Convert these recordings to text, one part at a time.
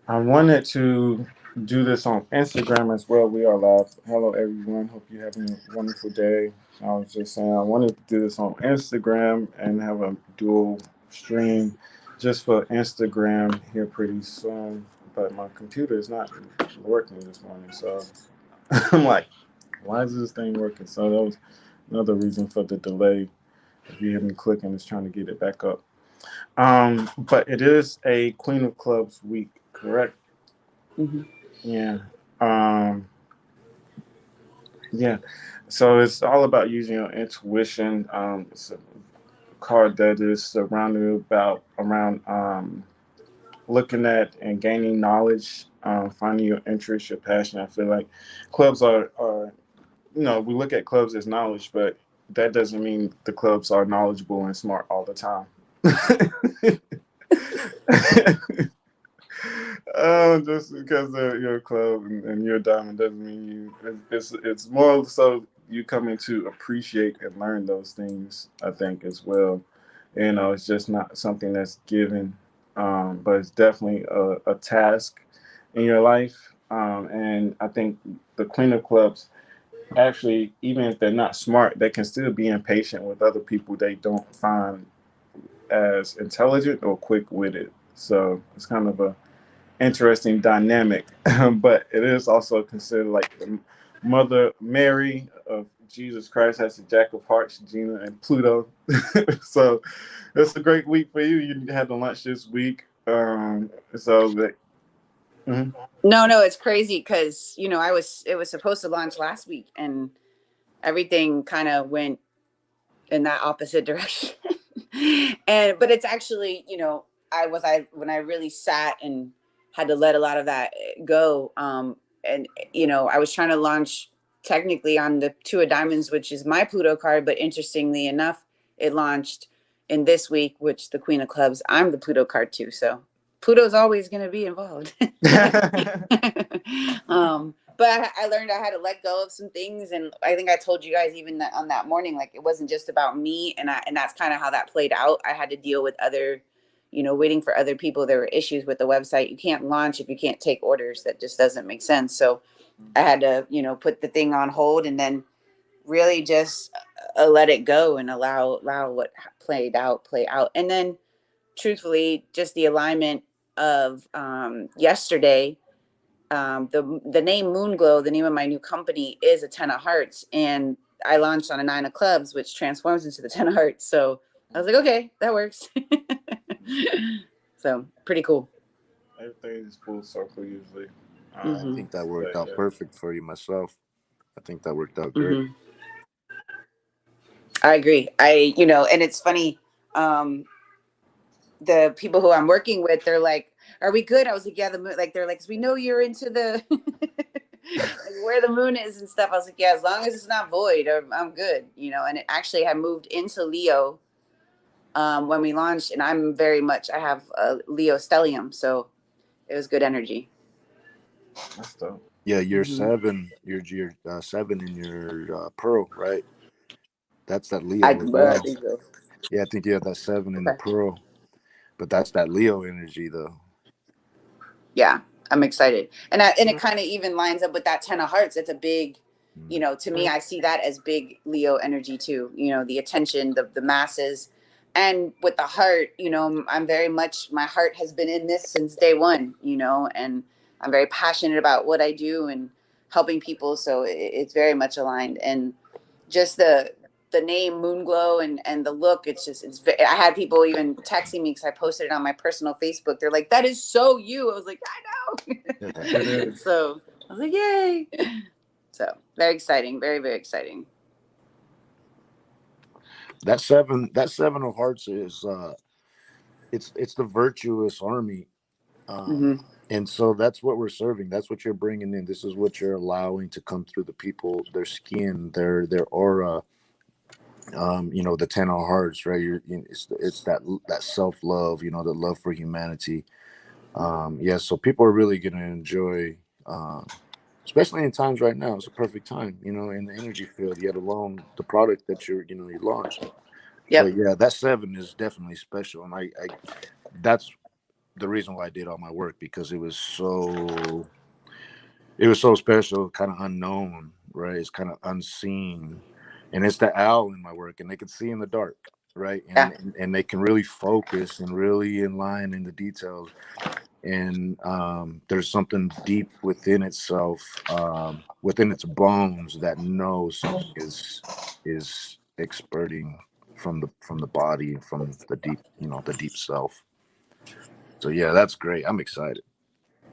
I wanted to do this on Instagram as well. We are live. Hello, everyone. Hope you're having a wonderful day. I was just saying I wanted to do this on Instagram and have a dual stream just for Instagram here pretty soon. But my computer is not working this morning, so I'm like, why is this thing working? So that was another reason for the delay. If you hear me clicking, it's trying to get it back up. But it is a Queen of Clubs week, correct? Mm-hmm. Yeah. Um, yeah. So it's all about using your intuition. It's a card that is surrounded about around looking at and gaining knowledge, finding your interest, your passion. I feel like clubs are we look at clubs as knowledge, but that doesn't mean the clubs are knowledgeable and smart all the time. Just because they're your club and you're a diamond doesn't mean you. It's more so you coming to appreciate and learn those things. I think as well. It's just not something that's given, but it's definitely a task in your life. And I think the Queen of Clubs actually, even if they're not smart, they can still be impatient with other people they don't find as intelligent or quick witted. So it's kind of a interesting dynamic, but it is also considered like the Mother Mary of Jesus Christ, has the Jack of Hearts, Gina, and Pluto. So it's a great week for you. You had the lunch this week. So that. Mhm. No, it's crazy because it was supposed to launch last week, and everything kind of went in that opposite direction. But it's actually, I when I really sat and had to let a lot of that go. And I was trying to launch technically on the Two of Diamonds, which is my Pluto card, but interestingly enough, it launched in this week, which the Queen of Clubs, I'm the Pluto card too. So Pluto's always going to be involved. But I learned I had to let go of some things, and I think I told you guys even that on that morning, like it wasn't just about me, and that's kind of how that played out. I had to deal with other, waiting for other people. There were issues with the website. You can't launch if you can't take orders. That just doesn't make sense. So I had to, put the thing on hold, and then really just let it go and allow what played out play out. And then truthfully, just the alignment of yesterday, the name Moonglow, the name of my new company, is a 10 of hearts, and I launched on a 9 of clubs, which transforms into the 10 of hearts. So I was like, okay, that works. So pretty cool. Everything is full circle usually. I Mm-hmm. think that worked But out yeah. perfect for you myself. I think that worked out great. Mm-hmm. I agree. And it's funny. Um, the people who I'm working with, they're like, "Are we good?" I was like, "Yeah, the moon." Like they're like, "We know you're into the like where the moon is and stuff." I was like, "Yeah, as long as it's not void, I'm good." And it actually had moved into Leo when we launched, and I have a Leo stellium, so it was good energy. That's dope. Yeah, you're Mm-hmm. seven. You're seven in your pearl, right? That's that I Leo as well. think so. Yeah, I think you have that seven in the Okay. pearl, but that's that Leo energy though. Yeah, I'm excited, and it kind of even lines up with that 10 of hearts. It's a big, Mm. to me, I see that as big Leo energy too. The attention, the masses, and with the heart, I'm very much, my heart has been in this since day one. And I'm very passionate about what I do and helping people. So it's very much aligned, and just the name Moonglow and the look, I had people even texting me because I posted it on my personal Facebook. They're like, that is so you. I was like, I It know. is. So I was like, yay. So very exciting, very, very exciting. That seven of hearts is it's the virtuous army. Um, Mm-hmm. and so that's what we're serving. That's what you're bringing in. This is what you're allowing to come through the people, their skin, their aura. The 10 of hearts, right? It's that self love, the love for humanity. Yeah, so people are really going to enjoy, especially in times right now. It's a perfect time, in the energy field, yet alone the product that you launched. Yep. But yeah, that seven is definitely special, and I that's the reason why I did all my work, because it was so special, kind of unknown, right? It's kind of unseen, and it's the owl in my work, and they can see in the dark, right? Yeah. And they can really focus and really in line in the details. And there's something deep within itself, within its bones, that knows something is experting from the body, from the deep, the deep self. So yeah, that's great. I'm excited.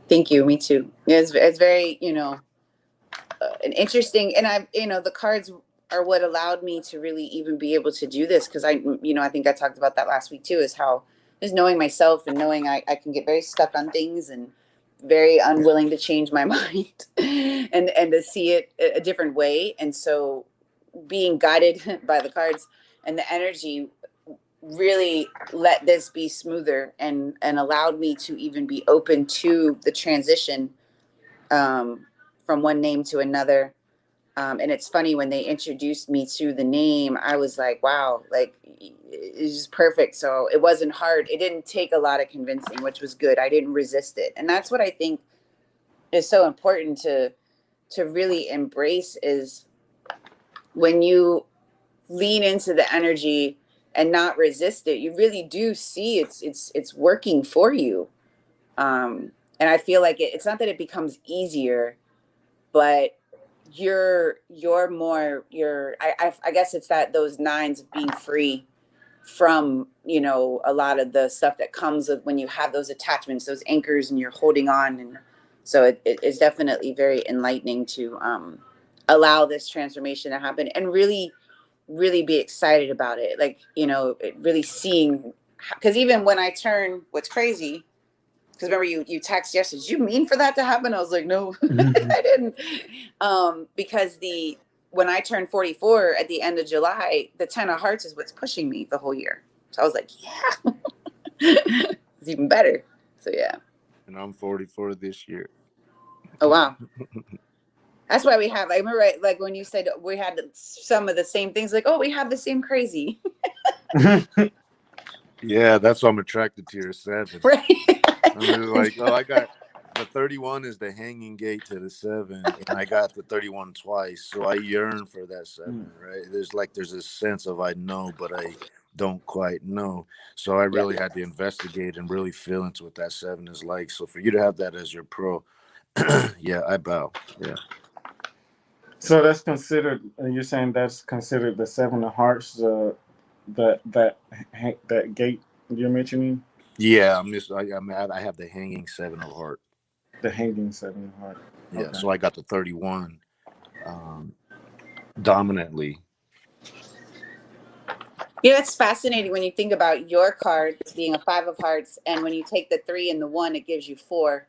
Thank you. Me too. Yeah, it's very, an interesting, and the cards are what allowed me to really even be able to do this. Cause I think I talked about that last week too, is how just knowing myself and knowing I can get very stuck on things and very unwilling to change my mind and to see it a different way. And so being guided by the cards and the energy really let this be smoother and allowed me to even be open to the transition from one name to another. And it's funny, when they introduced me to the name, I was like, wow, like it's just perfect. So it wasn't hard. It didn't take a lot of convincing, which was good. I didn't resist it. And that's what I think is so important to really embrace, is when you lean into the energy and not resist it, you really do see it's working for you. And I feel like it's not that it becomes easier, but you're more, I guess it's that those nines of being free from, a lot of the stuff that comes with when you have those attachments, those anchors, and you're holding on. And so it's definitely very enlightening to allow this transformation to happen and really be excited about it. Like, really seeing, because even when I turn, what's crazy, because remember you text yesterday, did you mean for that to happen? I was like, no, I didn't. Because when I turned 44 at the end of July, the 10 of hearts is what's pushing me the whole year. So I was like, yeah, it's even better. So yeah. And I'm 44 this year. Oh, wow. That's why we have, I remember, like when you said we had some of the same things, like, oh, we have the same crazy. Yeah, that's why I'm attracted to your 7. Right. I'm just like, oh, I got the 31 is the hanging gate to the 7, and I got the 31 twice, so I yearn for that 7, right? There's this sense of I know, but I don't quite know. So I really had to investigate and really feel into what that 7 is like. So for you to have that as your pro, yeah, I bow. Yeah. So that's considered. You're saying that's considered the 7 of hearts. That gate you're mentioning. Yeah, I have the hanging 7 of heart. The hanging 7 of heart. Yeah, Okay. so I got the 31 dominantly. It's fascinating when you think about your card being a 5 of hearts, and when you take the 3 and the 1, it gives you 4.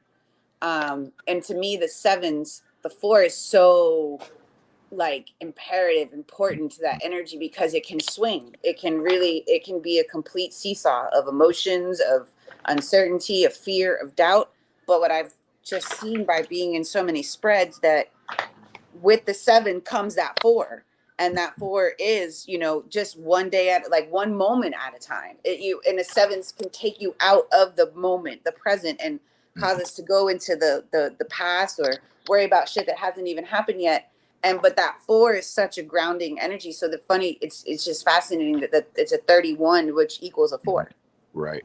And to me, the 7s, the 4 is so like imperative, important to that energy, because it can swing. It can be a complete seesaw of emotions, of uncertainty, of fear, of doubt. But what I've just seen by being in so many spreads, that with the 7 comes that 4. And that 4 is, just one day at, like one moment at a time. And the 7s can take you out of the moment, the present, and cause us to go into the past or worry about shit that hasn't even happened yet. But that 4 is such a grounding energy. So it's just fascinating that it's a 31, which equals a 4. Right.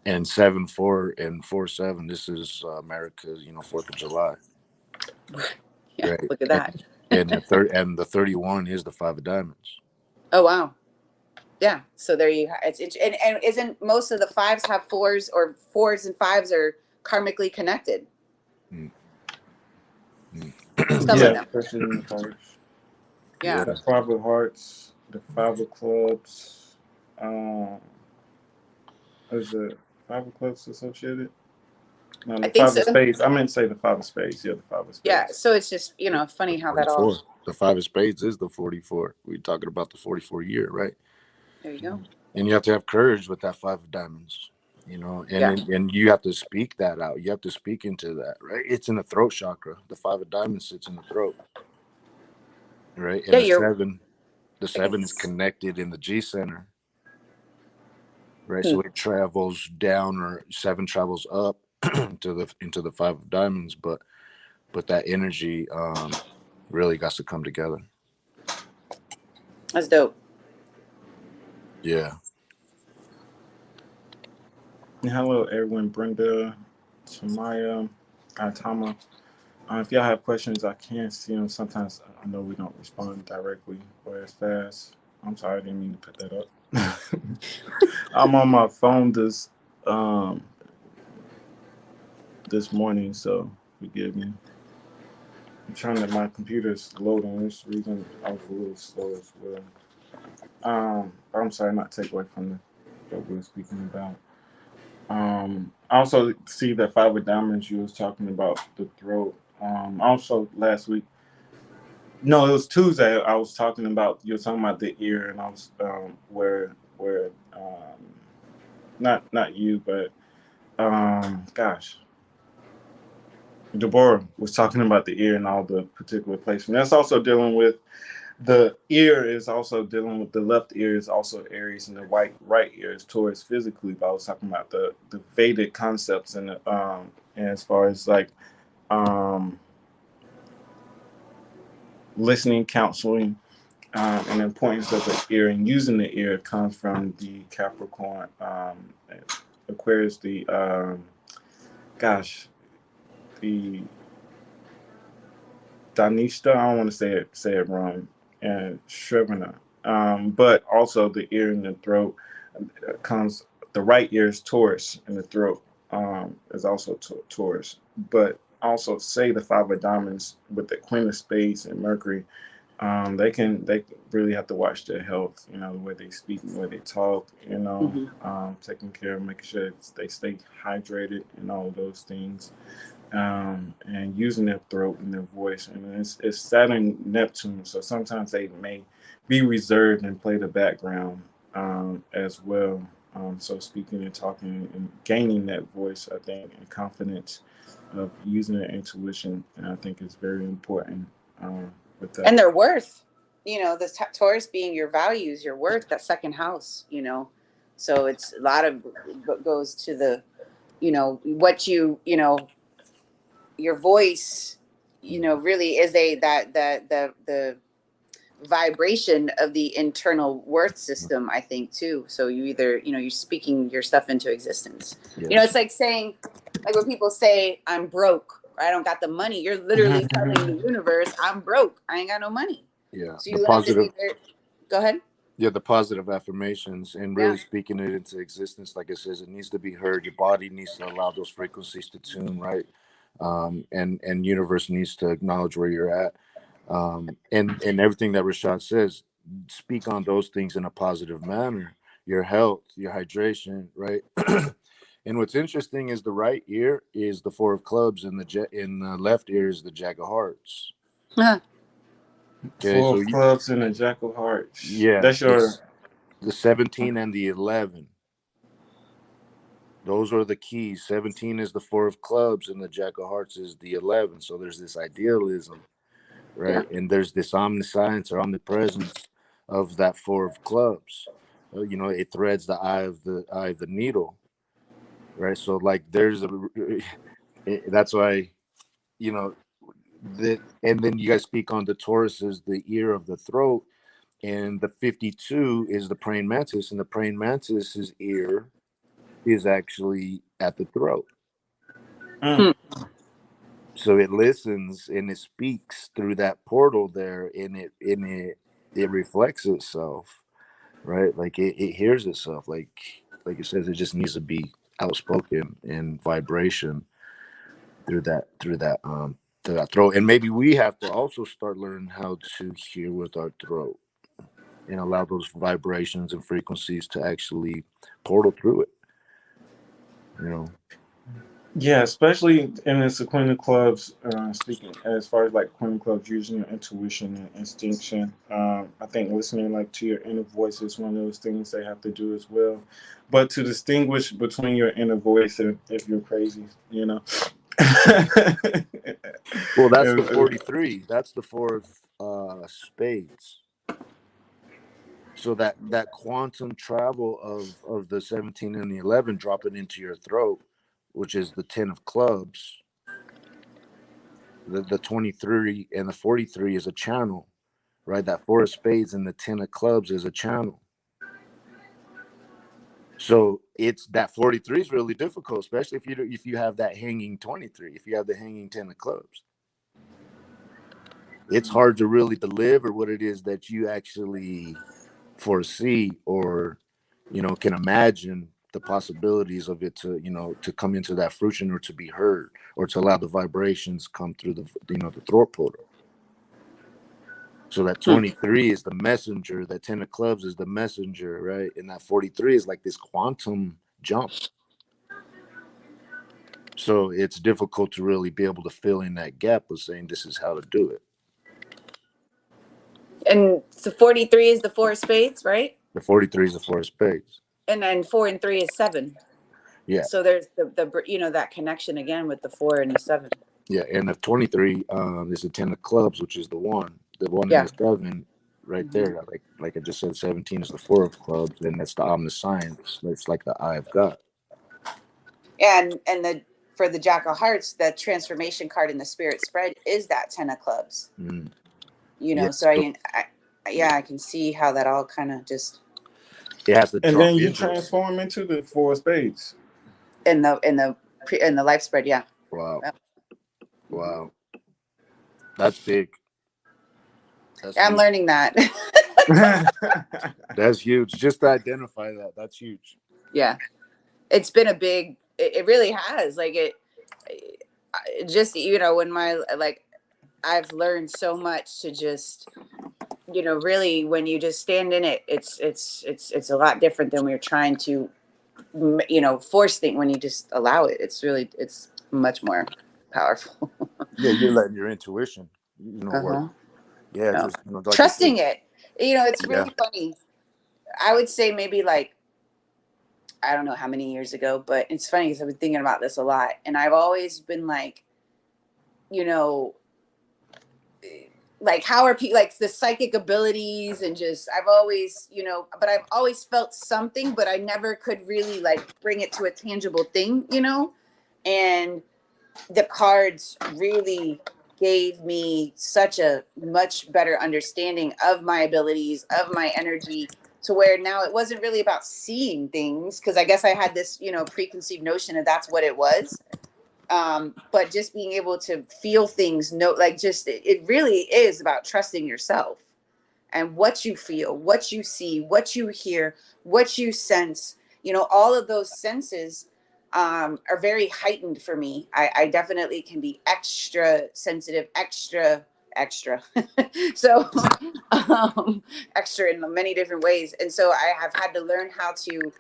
And 7-4 and 4-7. This is America's, 4th of July. Yeah, right. look at that. And the 31 is the 5 of diamonds. Oh wow. Yeah. So there you have it. And isn't most of the 5s have 4s, or 4s and 5s are karmically connected? Some of them. Especially in the cards. Yeah. The 5 of hearts, the 5 of clubs. Is the 5 of clubs associated? No, I the think 5 so. of spades. I meant to say the 5 of spades. Yeah, the 5 of spades. Yeah. So it's just, funny how 44. that all. The 5 of spades is the 44. We're talking about the 44 year, right? There you go. And you have to have courage with that 5 of diamonds, and you have to speak that out. You have to speak into that, right? It's in the throat chakra. The 5 of diamonds sits in the throat, right? And the 7 is connected in the G center. right? So it travels down, or 7 travels up into the 5 of diamonds, but that energy really got to come together. That's dope. Yeah. Hello, everyone. Brenda, Shamaya, Atama. If y'all have questions, I can't see them. Sometimes I know we don't respond directly or as fast. I'm sorry, I didn't mean to put that up. I'm on my phone um this morning, so forgive me. I'm trying to. My computer's loading. This reason I was a little slow as well. I'm sorry, not take away from what we were speaking about. I also see that 5 of diamonds you was talking about the throat. Also last week, no, it was Tuesday. I was talking about you were talking about the ear, and I was where not you, but gosh, Deborah was talking about the ear and all the particular placement. That's also dealing with the ear is also dealing with the left ear is also Aries, and the right ear is Taurus physically. But I was talking about the Vedic concepts and as far as like um listening, counseling, and the importance of the ear and using the ear comes from the Capricorn, Aquarius, gosh, the Danishta. I don't want to say it wrong, and Shrivana. But also the ear and the throat comes. The right ear is Taurus, and the throat is also Taurus. But also say the 5 of diamonds with the Queen of Spades and Mercury. They really have to watch their health. You know, the way they speak, the way they talk. You know, taking care of making sure they stay hydrated and all of those things. And using their throat and their voice. And it's Saturn Neptune, so sometimes they may be reserved and play the background as well. So speaking and talking and gaining that voice, I think, and confidence of using their intuition, and I think is very important with that. And their worth, the Taurus being your values, your worth, that second house, so it's a lot of what goes to the, what your voice, really is the vibration of the internal worth system, I think, too. So you either, you're speaking your stuff into existence. Yes. It's like saying, like when people say, I'm broke, or I don't got the money, you're literally telling the universe, I'm broke, I ain't got no money. Yeah. So you learn to either, go ahead. Yeah, the positive affirmations and really speaking it into existence. Like it says, it needs to be heard. Your body needs to allow those frequencies to tune, right? And universe needs to acknowledge where you're at. And everything that Rashad says, speak on those things in a positive manner. Your health, your hydration, right? And what's interesting is the right ear is the 4 of clubs, and the left ear is the Jack of hearts. Okay, 4 of clubs and a Jack of hearts. Yeah, that's the 17 and the 11. Those are the keys. 17 is the 4 of clubs, and the Jack of hearts is the 11. So there's this idealism, right? And there's this omniscience or omnipresence of that 4 of clubs. It threads the eye of the needle, right? So like that's why, and then you guys speak on the Taurus is the ear of the throat, and the 52 is the praying mantis, and the praying mantis's ear is actually at the throat. So it listens and it speaks through that portal there, and it reflects itself, right? Like it hears itself, like it says, it just needs to be outspoken in vibration through that throat. And maybe we have to also start learning how to hear with our throat and allow those vibrations and frequencies to actually portal through it. Yeah, especially in the Queen of Clubs, speaking as far as like Queen of Clubs using your intuition and instinction. I think listening like to your inner voice is one of those things they have to do as well. But to distinguish between your inner voice and if you're crazy, Well, that's the 43. That's the 4 of spades. So that quantum travel of the 17 and the 11 dropping into your throat, which is the 10 of clubs, the 23 and the 43 is a channel, right? That 4 of spades and the 10 of clubs is a channel. So it's that 43 is really difficult, especially if you have that hanging 23, if you have the hanging 10 of clubs. It's hard to really deliver what it is that you actually foresee, or can imagine the possibilities of it to come into that fruition, or to be heard, or to allow the vibrations come through the throat portal. So that 23 is the messenger, that 10 of clubs is the messenger, right? And that 43 is like this quantum jump. So it's difficult to really be able to fill in that gap of saying this is how to do it. And so 43 is the 4 of spades, right? The 43 is the 4 of spades. And then 4 and 3 is 7. Yeah. So there's the that connection again with the 4 and the 7. Yeah, and the 23 is the 10 of clubs, which is the 1 Yeah. and the 7 right there. Like I just said, 17 is the 4 of clubs, and that's the omniscience. It's like the eye of God. And for the Jack of Hearts, the transformation card in the spirit spread is that 10 of clubs. So I can see how that all kind of just. It has to. And then you transform into the 4 of spades. In the life spread, yeah. Wow. Wow. That's big. I'm learning that. That's huge. Just to identify that. That's huge. Yeah. It's been a big, it really has. Like it just, when I've learned so much to just, really when you just stand in it, it's a lot different than we're trying to, force things. When you just allow it, it's much more powerful. Yeah, you're letting your intuition, work. Yeah, just like trusting it. It's really funny. I would say maybe I don't know how many years ago, but it's funny because I've been thinking about this a lot, and I've always been how are people the psychic abilities, and just I've always but I've always felt something, but I never could really bring it to a tangible thing, and the cards really gave me such a much better understanding of my abilities, of my energy, to where now it wasn't really about seeing things, because I guess I had this preconceived notion that that's what it was. But just being able to feel things, it really is about trusting yourself and what you feel, what you see, what you hear, what you sense. All of those senses are very heightened for me. I definitely can be extra sensitive, extra so extra in many different ways. And so I have had to learn how to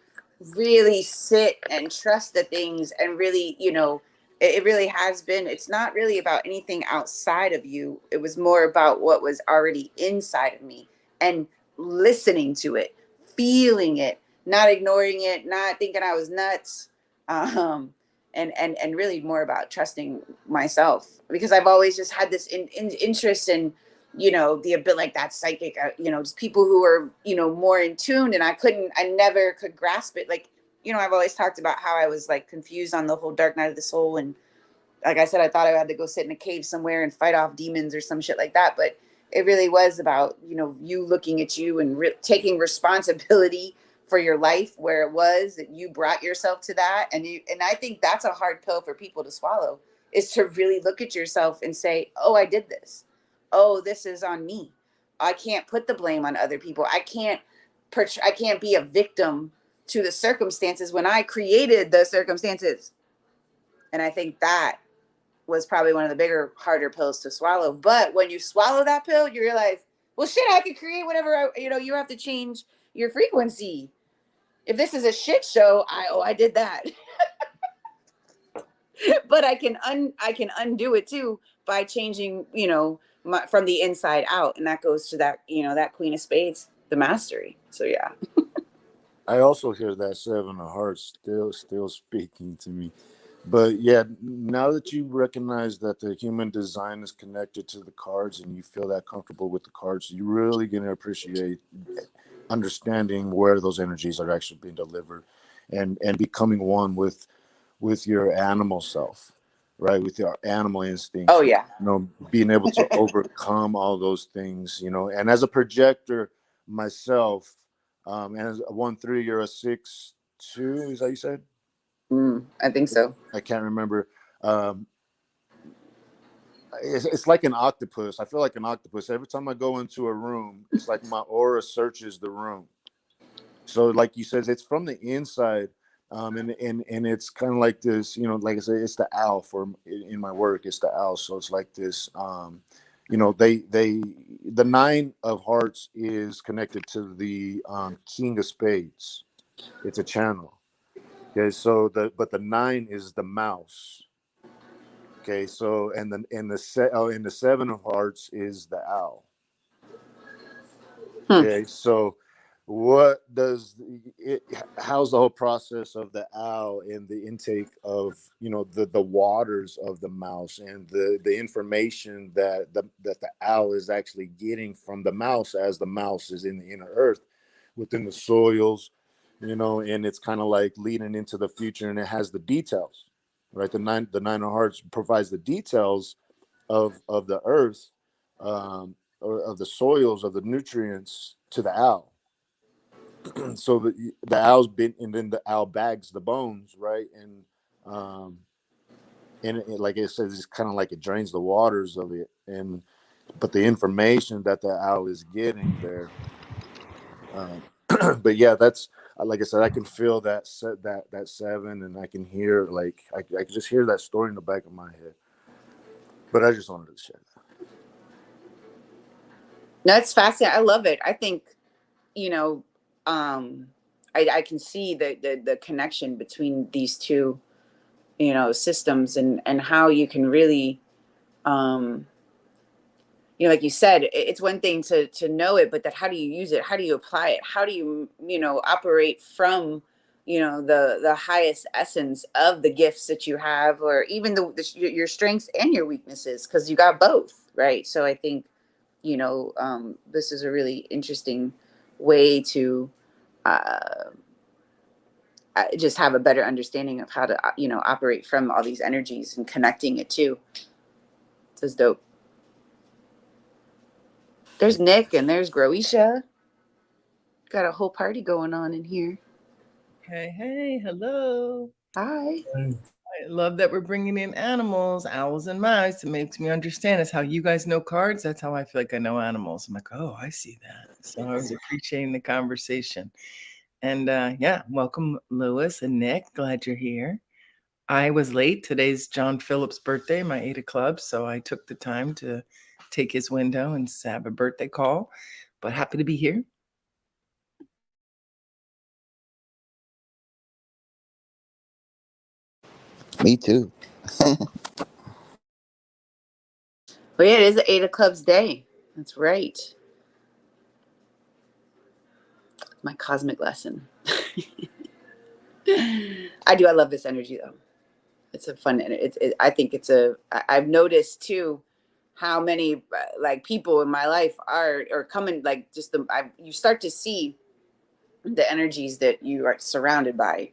really sit and trust the things, and really, it really has been, it's not really about anything outside of you. It was more about what was already inside of me, and listening to it, feeling it, not ignoring it, not thinking I was nuts. And really more about trusting myself, because I've always just had this interest in, the ability, that psychic, just people who are, more in tune, and I never could grasp it. I've always talked about how I was confused on the whole dark night of the soul. And like I said, I thought I had to go sit in a cave somewhere and fight off demons or some shit like that. But it really was about, you looking at you and taking responsibility for your life, where it was that you brought yourself to that. And I think that's a hard pill for people to swallow, is to really look at yourself and say, oh, I did this. Oh, this is on me. I can't put the blame on other people. I can't be a victim to the circumstances when I created the circumstances. And I think that was probably one of the bigger, harder pills to swallow. But when you swallow that pill, you realize, well, shit, I could create whatever, you have to change your frequency. If this is a shit show, I did that. But I can undo it too by changing, from the inside out. And that goes to that, that Queen of Spades, the mastery. So yeah. I also hear that 7 of Hearts still speaking to me. But yeah, now that you recognize that the human design is connected to the cards, and you feel that comfortable with the cards, you're really going to appreciate understanding where those energies are actually being delivered, and becoming one with your animal self, right? With your animal instincts, Oh yeah. being able to overcome all those things, and as a projector myself, and as a 1-3, you're a 6-2, is that you said? I think so. I can't remember. um it's like an octopus. I feel like an octopus. Every time I go into a room, it's like my aura searches the room. So like you said, it's from the inside. And it's kind of like this, like I said, it's the owl in my work. It's the owl. So it's like this, the 9 of hearts is connected to the king of spades. It's a channel. Okay. So but the 9 is the mouse. Okay. So, and the 7 of hearts is the owl. Okay. So how's the whole process of the owl and the intake of the waters of the mouse, and the information that the owl is actually getting from the mouse, as the mouse is in the inner earth within the soils, and it's kind of like leading into the future, and it has the details, right? The nine of hearts provides the details of the earth, or of the soils, of the nutrients, to the owl. So the owl's been, and then the owl bags the bones, right? And like it says, it's kind of like it drains the waters of it, but the information that the owl is getting there. But yeah, that's like I said, I can feel that 7, and I can hear, like I can just hear that story in the back of my head. But I just wanted to share that. No, it's fascinating. I love it. I think, I can see the connection between these two, systems, and how you can really, like you said, it's one thing to know it, but that how do you use it? How do you apply it? How do you, operate from, the highest essence of the gifts that you have, or even your strengths and your weaknesses, because you got both, right? So I think, this is a really interesting way to just have a better understanding of how to, operate from all these energies and connecting it too. This is dope. There's Nick and there's Groisha. Got a whole party going on in here. Hey, hello. Hi. I love that we're bringing in animals, owls and mice. It makes me understand. It's how you guys know cards. That's how I feel like I know animals. I'm like, oh, I see that. So I was appreciating the conversation. And yeah, welcome, Lewis and Nick. Glad you're here. I was late. Today's John Phillips' birthday, my 8 of clubs. So I took the time to take his window and have a birthday call. But happy to be here. Me too. Well, yeah, it is the 8 of clubs day. That's right. My cosmic lesson. I love this energy though. It's a fun, I think I've noticed too how many like people in my life are coming, like just you start to see the energies that you are surrounded by.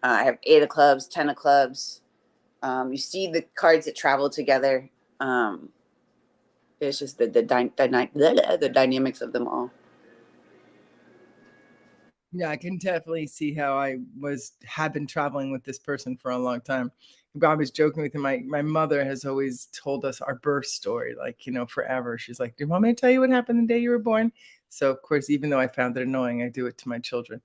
I have 8 of clubs, 10 of clubs. You see the cards that travel together. It's just the dynamics of them all. Yeah, I can definitely see how I had been traveling with this person for a long time. I was joking with him. My mother has always told us our birth story, like, forever. She's like, do you want me to tell you what happened the day you were born? So, of course, even though I found it annoying, I do it to my children.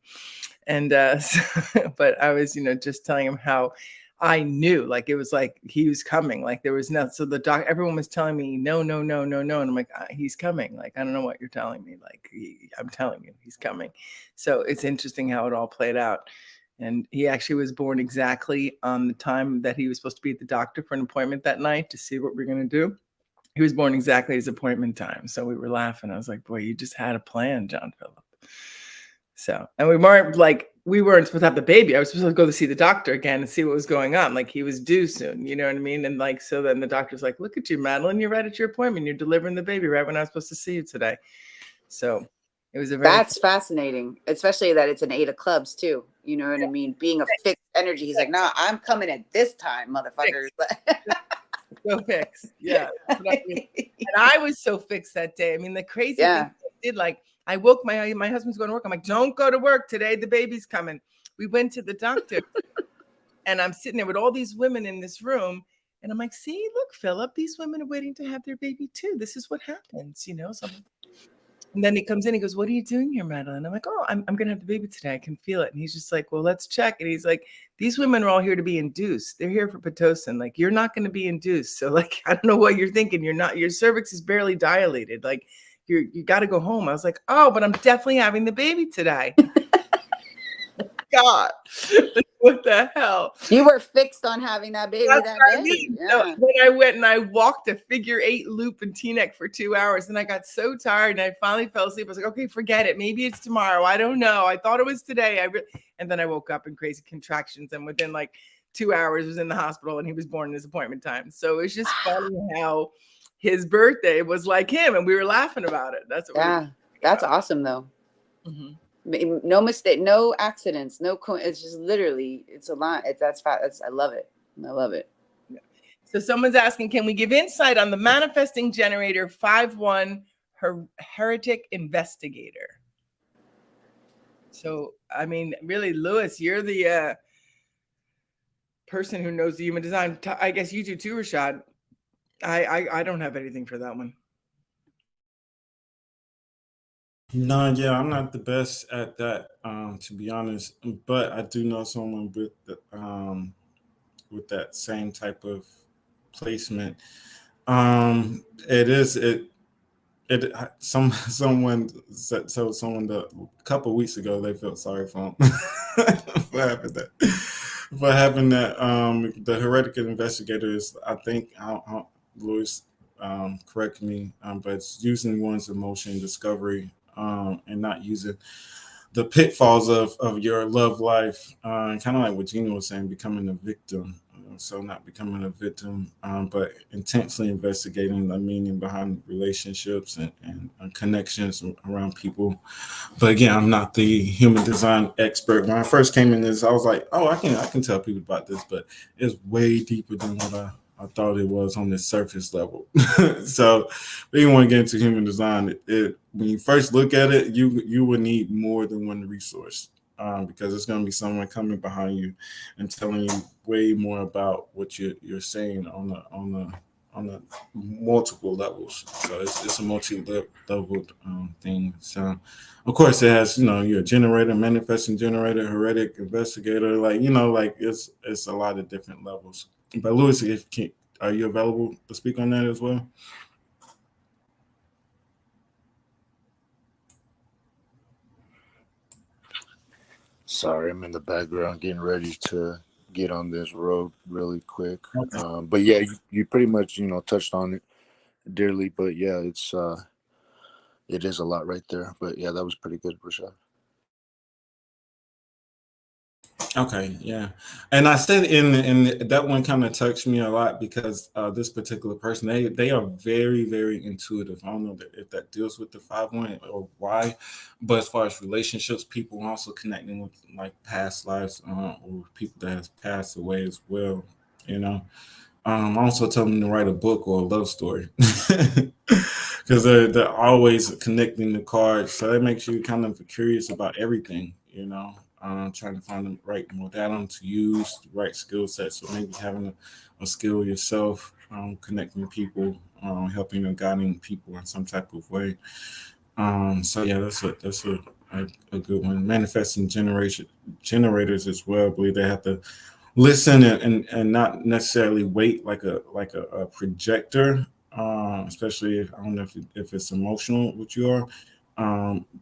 And but I was, just telling him how I knew, like, it was like he was coming, like there was nothing. So everyone was telling me, no. And I'm like, he's coming. Like, I don't know what you're telling me. Like, I'm telling you, he's coming. So it's interesting how it all played out. And he actually was born exactly on the time that he was supposed to be at the doctor for an appointment that night to see what we're going to do. He was born exactly his appointment time. So we were laughing. I was like, boy, you just had a plan, John Philip. So, and we weren't supposed to have the baby. I was supposed to go to see the doctor again and see what was going on. Like, he was due soon, you know what I mean? And like, so then the doctor's like, look at you, Madeline, you're right at your appointment. You're delivering the baby right when I was supposed to see you today. So It was a very That's fascinating, especially that it's an 8 of clubs too. You know what I mean? Being a fixed energy. He's like, no, I'm coming at this time, motherfuckers. so fixed. Yeah. But I mean, and I was so fixed that day. I mean, the crazy thing I did, like, I woke my husband's going to work. I'm like, don't go to work today. The baby's coming. We went to the doctor and I'm sitting there with all these women in this room. And I'm like, see, look, Philip, these women are waiting to have their baby too. This is what happens, you know? So and then he comes in, he goes, what are you doing here, Madeline? I'm like, oh, I'm going to have the baby today. I can feel it. And he's just like, well, let's check. And he's like, these women are all here to be induced. They're here for Pitocin. Like, you're not going to be induced. So like, I don't know what you're thinking. You're not, your cervix is barely dilated. Like you got to go home. I was like, oh, but I'm definitely having the baby today. God, what the hell? You were fixed on having that baby that day. I mean. Yeah. So then I went and I walked a figure 8 loop in Teaneck for 2 hours, and I got so tired, and I finally fell asleep. I was like, okay, forget it. Maybe it's tomorrow. I don't know. I thought it was today. And then I woke up in crazy contractions, and within like 2 hours was in the hospital, and he was born in his appointment time. So it's just funny how his birthday was like him, and we were laughing about it. That's what that's awesome though. Mm-hmm. No mistake, no accidents, it's just literally, it's a lot. I love it. I love it. Yeah. So someone's asking, can we give insight on the manifesting generator 5-1 heretic investigator? So, I mean, really, Lewis, you're the person who knows the human design. I guess you do too, Rashad. I don't have anything for that one. No, yeah, I'm not the best at that, to be honest. But I do know someone with that same type of placement. Someone told someone a couple of weeks ago they felt sorry for him for having that. The heretic investigators, I think, Louis, correct me, but it's using one's emotion discovery. And not using the pitfalls of your love life, kind of like what Gina was saying, becoming a victim. So not becoming a victim, but intensely investigating the meaning behind relationships and connections around people. But again, I'm not the human design expert. When I first came in this, I was like, oh, I can tell people about this, but it's way deeper than what I thought it was on the surface level. So if you want to get into human design, when you first look at it, you will need more than one resource, because it's going to be someone coming behind you and telling you way more about what you're saying on the multiple levels. So it's a multi-leveled thing. So of course it has, you're a generator, manifesting generator, heretic investigator, it's a lot of different levels. But Louis, are you available to speak on that as well? Sorry, I'm in the background getting ready to get on this road really quick. Okay. But yeah, you pretty much touched on it dearly. But yeah, it is a lot right there. But yeah, that was pretty good, Rashad. Okay, yeah, and I said in that one kind of touched me a lot because this particular person, they are very, very intuitive. I don't know if that deals with the 5-1 or why, but as far as relationships, people also connecting with like past lives or people that have passed away as well. I also tell them to write a book or a love story because they're always connecting the cards, so that makes you kind of curious about everything. Trying to find the right modality to use, the right skill set. So maybe having a skill yourself, connecting people, helping or guiding people in some type of way. So yeah, that's a good one. Manifesting generators as well. I believe they have to listen and not necessarily wait like a projector, especially if I don't know if it's emotional, which you are.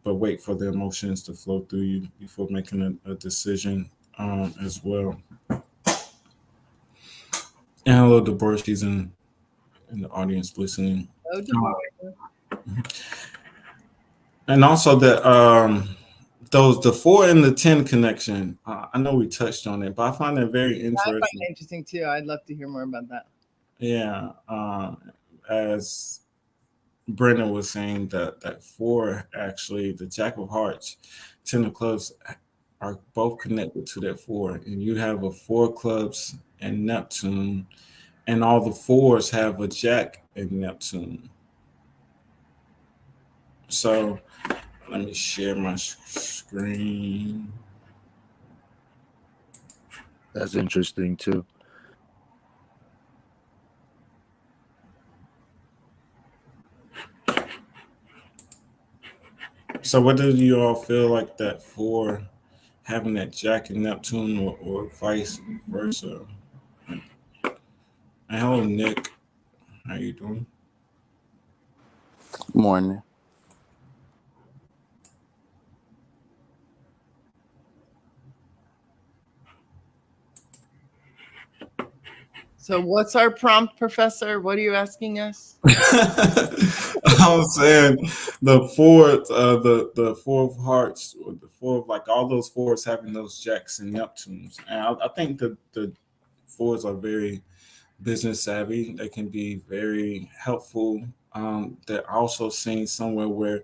But wait for the emotions to flow through you before making a decision as well. And hello, Deborah. She's in the audience listening. Oh, Deborah. And also that the 4 and the 10 connection. I know we touched on it, but I find that very interesting. I find it interesting too. I'd love to hear more about that. Yeah, as Brennan was saying that 4 actually, the Jack of Hearts, 10 of Clubs are both connected to that 4, and you have a 4 clubs and Neptune, and all the 4s have a Jack and Neptune. So let me share my screen. That's interesting too. So what do you all feel like that 4 having that Jack and Neptune, or vice versa? And hello, Nick. How you doing? Morning. So what's our prompt, Professor? What are you asking us? I was saying the 4, the 4 of Hearts, or the 4 of, like, all those 4s having those Jacks and Neptunes, and I think the 4s are very business savvy. They can be very helpful. They're also seen somewhere where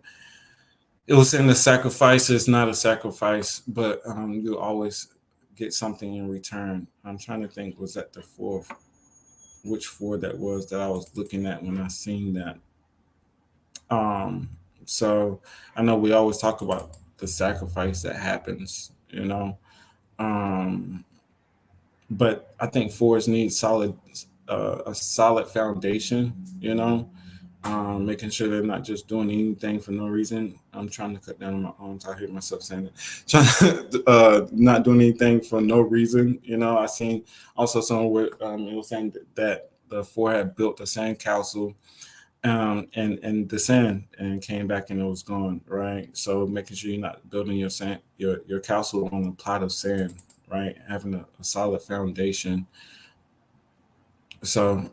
it was saying the sacrifice is not a sacrifice, but you always get something in return. I'm trying to think, was that the 4? Which 4 that was that I was looking at when I seen that? So I know we always talk about the sacrifice that happens, um, but I think 4s need a solid foundation, making sure they're not just doing anything for no reason. I'm trying to cut down on my arms. I hear myself saying it. Trying to, not doing anything for no reason. I seen also somewhere it was saying that the 4 had built the sand castle, and the sand, and came back and it was gone, right? So making sure you're not building your castle on a plot of sand, right? Having a solid foundation. So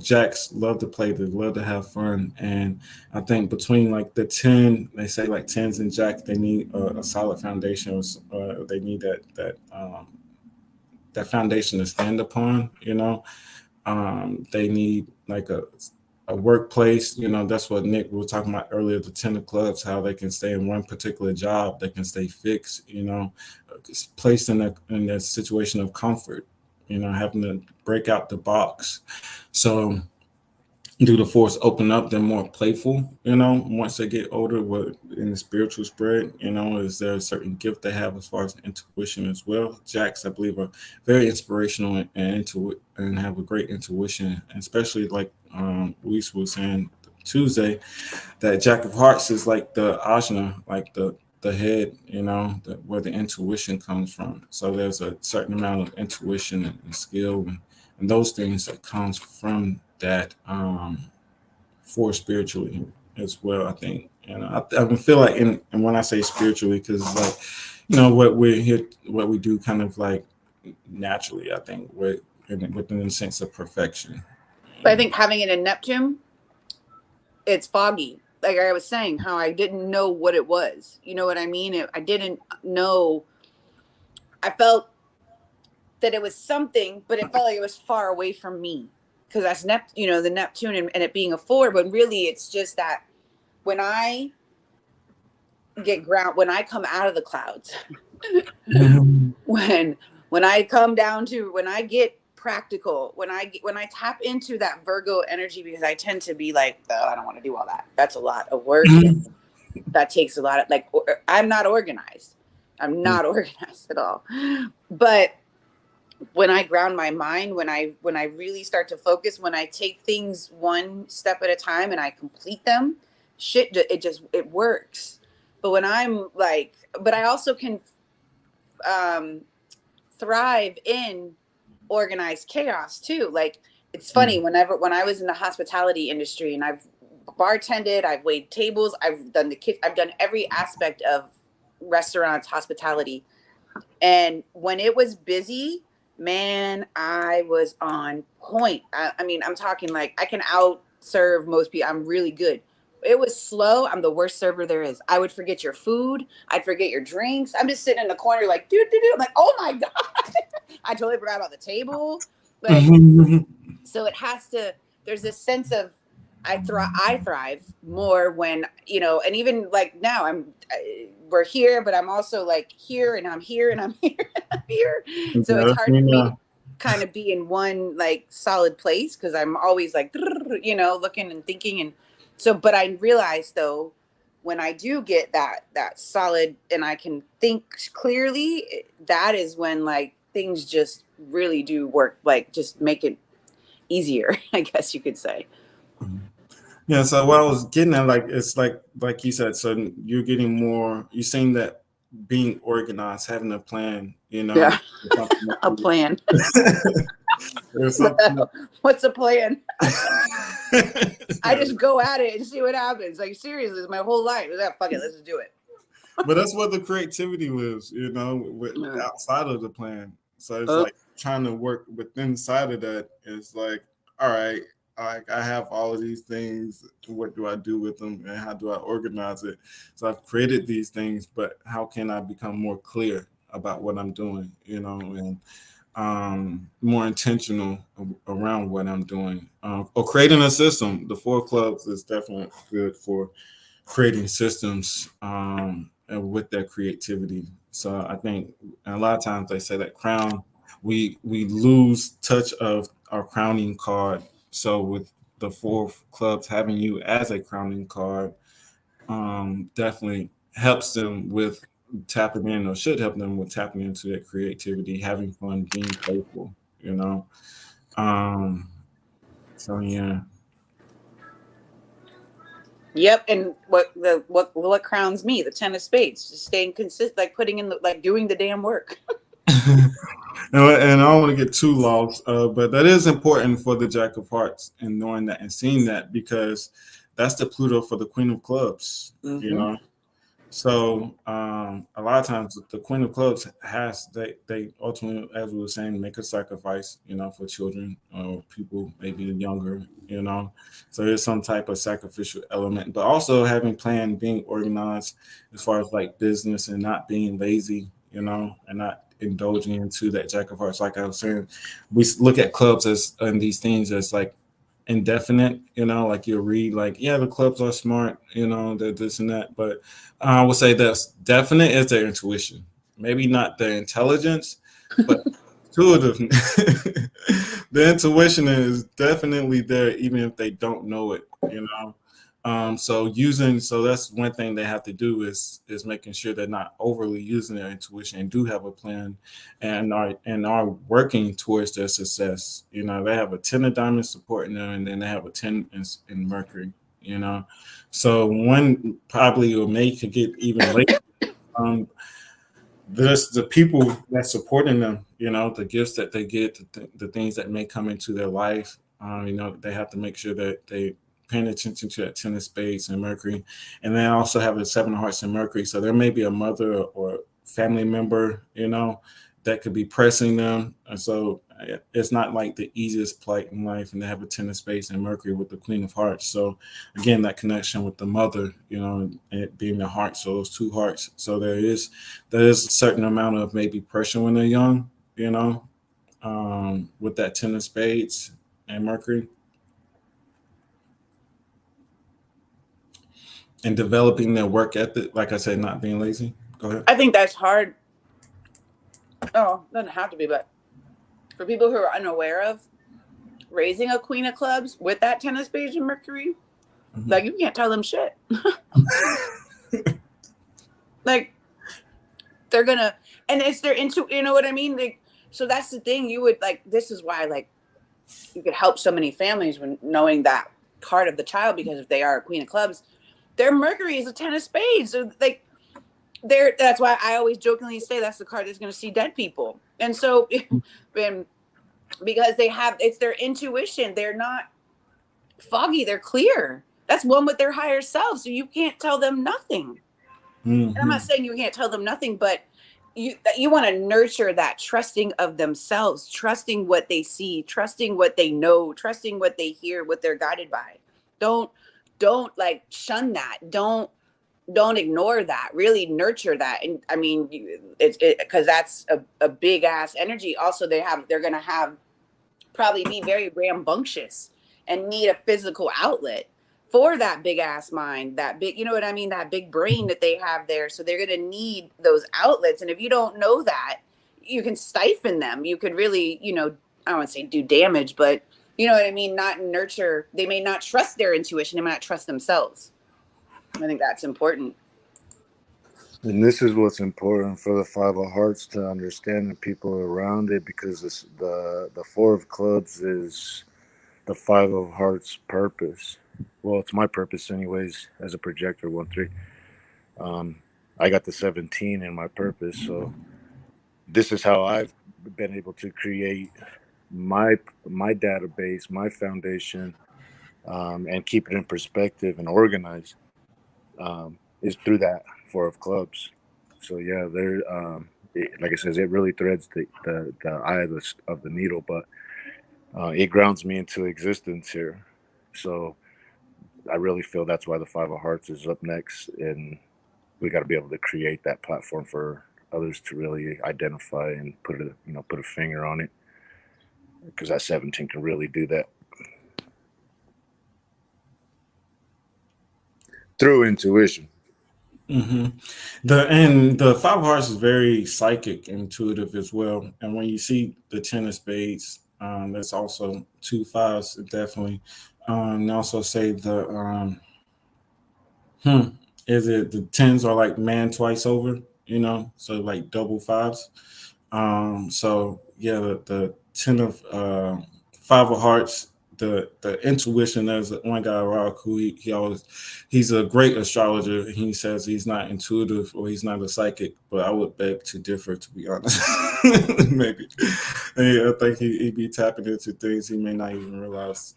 Jacks love to play, they love to have fun, and I think between like the 10, they say like 10s and Jacks, they need a solid foundation. They need that foundation to stand upon. They need like a workplace. That's what Nick was talking about earlier. The 10 of Clubs, how they can stay in one particular job, they can stay fixed. Placed in a situation of comfort. Having to break out the box. So do the 4s open up? They're more playful, once they get older. In the spiritual spread, is there a certain gift they have as far as intuition as well? Jacks, I believe, are very inspirational and have a great intuition, especially like Luis was saying Tuesday, that Jack of Hearts is like the ajna, like the head, where the intuition comes from. So there's a certain amount of intuition and skill and those things that comes from that for spiritually as well. I think, I feel like, and when I say spiritually, because like what we do kind of like naturally. I think within the sense of perfection. But I think having it in Neptune, it's foggy. Like I was saying, how I didn't know what it was. You know what I mean? I didn't know. I felt that it was something, but it felt like it was far away from me, because that's the Neptune and it being a 4. But really, it's just that when I when I come out of the clouds, when I come down to, when I get practical, when I tap into that Virgo energy, because I tend to be like, oh, I don't want to do all that. That's a lot of work. That takes a lot of, like, I'm not organized. I'm not organized at all. But when I ground my mind, when I really start to focus, when I take things one step at a time and I complete them, it works. But when I'm like, but I also can thrive in organized chaos too. Like, it's funny, when I was in the hospitality industry and I've bartended, I've waited tables, I've done I've done every aspect of restaurants, hospitality. And when it was busy, man, I was on point. I mean, I'm talking like I can out serve most people. I'm really good. It was slow. I'm the worst server there is. I would forget your food. I'd forget your drinks. I'm just sitting in the corner like, dude. I'm like, oh my God. I totally forgot about the table. Like, so it has to, there's this sense of I thrive more when, you know, and even like now we're here, but I'm also like here and I'm here and I'm here and I'm here. So it's Yeah, hard for me to kind of be in one like solid place because I'm always like, you know, looking and thinking. And so, but I realize though, when I do get that solid and I can think clearly, that is when like things just really do work, like just make it easier, I guess you could say. Yeah, so what I was getting at, like, it's like you said, so you're getting more, you're saying that being organized, having a plan, you know, Yeah. is something A that plan. there's something What's a plan? I just go at it and see what happens. Like seriously, it's my whole life. Fuck it, let's just do it. But that's where the creativity lives, you know, outside of the plan. So it's like trying to work with inside of that. It's like, all right, I have all of these things. What do I do with them, and how do I organize it? So I've created these things, but how can I become more clear about what I'm doing, you know, and more intentional around what I'm doing, or creating a system. The 4 clubs is definitely good for creating systems, and with their creativity. So I think a lot of times they say that crown, we lose touch of our crowning card. So with the 4 clubs having you as a crowning card, definitely helps them with tapping in, or should help them with tapping into that creativity, having fun, being playful, you know. So yeah. Yep, and what crowns me? The 10 of spades. Just staying consistent, like putting in like doing the damn work. And I don't want to get too lost, but that is important for the Jack of Hearts, and knowing that and seeing that, because that's the Pluto for the Queen of Clubs, you know. So a lot of times the Queen of Clubs they ultimately, as we were saying, make a sacrifice, you know, for children or people maybe younger, you know. So there's some type of sacrificial element, but also having planned, being organized as far as like business, and not being lazy, you know, and not indulging into that Jack of Hearts. Like I was saying, we look at clubs as, and these things as like indefinite, you know, like you'll read like, yeah, the clubs are smart, you know, they're this and that, but I would say that's definite is their intuition, maybe not their intelligence, but two of them. The intuition is definitely there even if they don't know it, you know. So that's one thing they have to do is making sure they're not overly using their intuition, and do have a plan, and are working towards their success. You know, they have a 10 of diamonds supporting them, and then they have a 10 in Mercury, you know. So one probably or may could get even later. There's the people that's supporting them, you know, the gifts that they get, the things that may come into their life. You know, they have to make sure that they paying attention to that 10 of spades and Mercury. And then also have the 7 of hearts and Mercury. So there may be a mother or family member, you know, that could be pressing them. And so it's not like the easiest plight in life. And they have a 10 of spades and Mercury with the Queen of Hearts. So again, that connection with the mother, you know, and it being the heart. So those 2 hearts. So there is a certain amount of maybe pressure when they're young, you know, with that 10 of spades and Mercury. And developing their work ethic, like I said, not being lazy. Go ahead. I think that's hard. Oh, doesn't have to be, but for people who are unaware of raising a Queen of Clubs with that 10 of spades and Mercury, like you can't tell them shit. Like they're gonna, and it's their you know what I mean? Like, so that's the thing. You would like, this is why like you could help so many families when knowing that part of the child, because if they are a Queen of Clubs, their Mercury is a 10 of spades. So like that's why I always jokingly say that's the card that's going to see dead people. And so because it's their intuition. They're not foggy. They're clear. That's one with their higher self. So you can't tell them nothing. And I'm not saying you can't tell them nothing, but you want to nurture that trusting of themselves, trusting what they see, trusting what they know, trusting what they hear, what they're guided by. Don't like shun that. Don't ignore that. Really nurture that. And I mean, it's because that's a big ass energy. Also, they're going to have probably be very rambunctious and need a physical outlet. for that big ass mind, that big, you know what I mean? That big brain that they have there. So they're going to need those outlets. And if you don't know that, you can stifle them. You could really, you know, I don't want to say do damage, but you know what I mean? Not nurture. They may not trust their intuition. They might not trust themselves. I think that's important. And this is what's important for the Five of Hearts to understand the people around it, because the Four of Clubs is the Five of Hearts purpose. Well, it's my purpose anyways, as a projector 1-3. I got the 17 in my purpose, so this is how I've been able to create my database, my foundation, and keep it in perspective and organized, is through that Four of Clubs. So yeah, there, like I said, it really threads the eye of the needle, but it grounds me into existence here. So I really feel that's why the Five of Hearts is up next, and we got to be able to create that platform for others to really identify and put a finger on it, because that 17 can really do that through intuition. Mm-hmm. The Five of Hearts is very psychic, intuitive as well. And when you see the Ten of Spades, that's also 2 5s, definitely. And also say the is it the tens are like man twice over, you know, so like double 5s. So yeah, the 10 of 5 of Hearts, the intuition. There's one guy, Rock, who he's a great astrologer. He says he's not intuitive or he's not a psychic, but I would beg to differ, to be honest. Maybe I think he'd be tapping into things he may not even realize.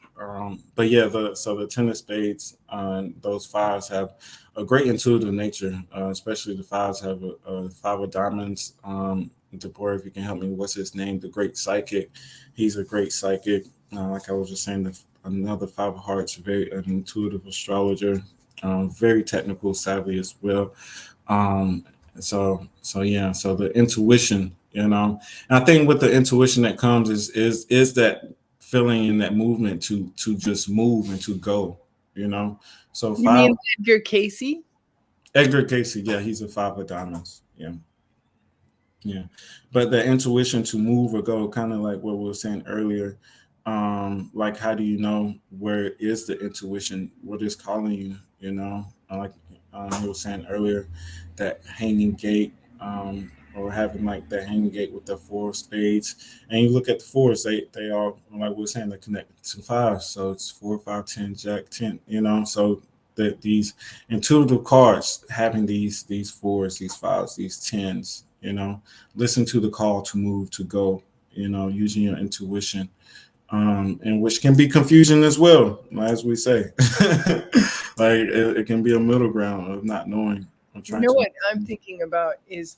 But yeah, the 10 of Spades, those 5s have a great intuitive nature, especially the 5s have a 5 of Diamonds. DeBoer, if you can help me, what's his name? The great psychic. He's a great psychic. Like I was just saying, another 5 of Hearts, very an intuitive astrologer, very technical savvy as well. So yeah, so the intuition, you know, and I think with the intuition that comes is that feeling and that movement to just move and to go, you know. So You mean Edgar Casey? Edgar Casey, yeah, he's a 5 of Diamonds, yeah. Yeah, but the intuition to move or go, kind of like what we were saying earlier, like how do you know where is the intuition, what is calling you, you know, like we were saying earlier, that hanging gate, or having like that hanging gate with the 4 of Spades, and you look at the 4s, they all, like we were saying, they're connected to 5, so it's 4, 5, 10, Jack, 10, you know, so that these intuitive cards having these 4s, these 5s, these 10s. You know, listen to the call to move, to go, you know, using your intuition, and which can be confusion as well, as we say. Like it can be a middle ground of not knowing. You know what I'm thinking about is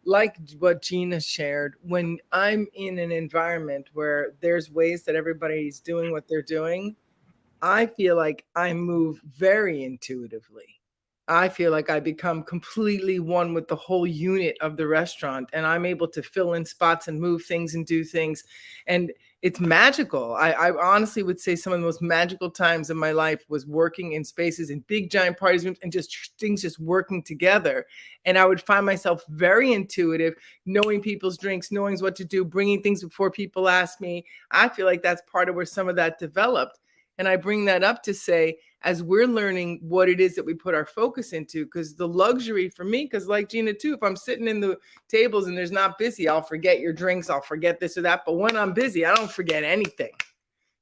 like what Gina shared. When I'm in an environment where there's ways that everybody's doing what they're doing, I feel like I move very intuitively. I feel like I become completely one with the whole unit of the restaurant, and I'm able to fill in spots and move things and do things. And it's magical. I honestly would say some of the most magical times in my life was working in spaces in big giant parties rooms and just things just working together. And I would find myself very intuitive, knowing people's drinks, knowing what to do, bringing things before people ask me. I feel like that's part of where some of that developed. And I bring that up to say, as we're learning what it is that we put our focus into, because the luxury for me, because like Gina too, if I'm sitting in the tables and there's not busy, I'll forget your drinks, I'll forget this or that. But when I'm busy, I don't forget anything.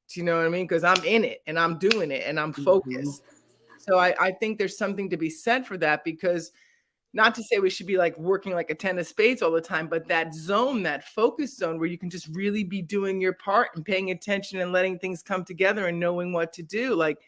Do you know what I mean? Because I'm in it and I'm doing it and I'm focused. So I think there's something to be said for that, because not to say we should be like working like a 10 of Spades all the time, but that zone, that focus zone where you can just really be doing your part and paying attention and letting things come together and knowing what to do. Like,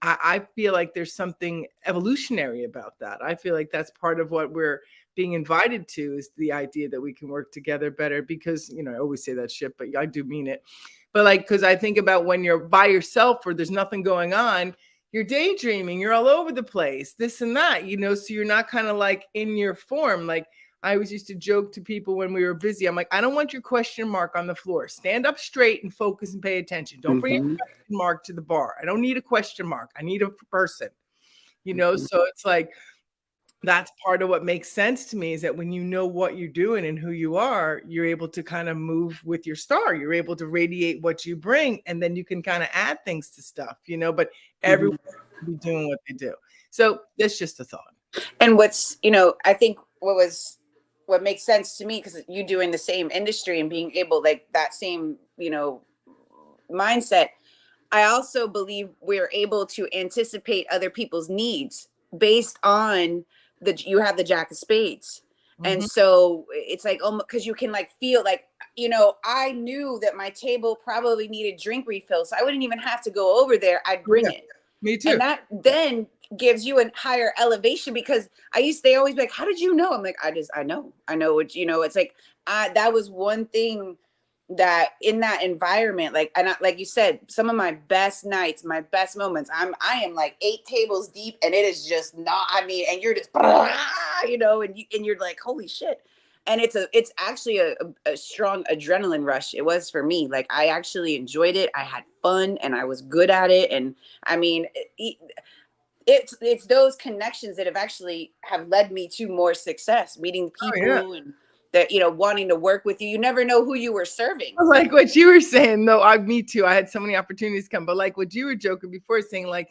I feel like there's something evolutionary about that. I feel like that's part of what we're being invited to, is the idea that we can work together better, because, you know, I always say that shit, but I do mean it. But like, because I think about when you're by yourself or there's nothing going on, you're daydreaming, you're all over the place, this and that, you know, so you're not kind of like in your form. Like, I always used to joke to people when we were busy. I'm like, I don't want your question mark on the floor. Stand up straight and focus and pay attention. Don't bring a question mark to the bar. I don't need a question mark. I need a person, you know? So it's like, that's part of what makes sense to me, is that when you know what you're doing and who you are, you're able to kind of move with your star. You're able to radiate what you bring, and then you can kind of add things to stuff, you know, but everyone should be doing what they do. So that's just a thought. And what's, you know, I think what makes sense to me, because you doing the same industry and being able, like that same, you know, mindset, I also believe we're able to anticipate other people's needs based on you have the Jack of Spades. And so it's like, oh, because you can like feel like, you know, I knew that my table probably needed drink refills, so I wouldn't even have to go over there. I'd bring it. Me too. And that then gives you a higher elevation, because they always be like, how did you know? I'm like, I know what, you know, it's like, that was one thing that in that environment, like, and like you said, some of my best nights, my best moments, I am like 8 tables deep, and it is just not, I mean, and you're just, you know, and you're like, holy shit. And it's actually a strong adrenaline rush. It was for me. Like, I actually enjoyed it. I had fun and I was good at it. And I mean, it's those connections that have led me to more success, meeting people and that, you know, wanting to work with you. You never know who you were serving. Like what you were saying, though, me too. I had so many opportunities come, but like what you were joking before, saying like,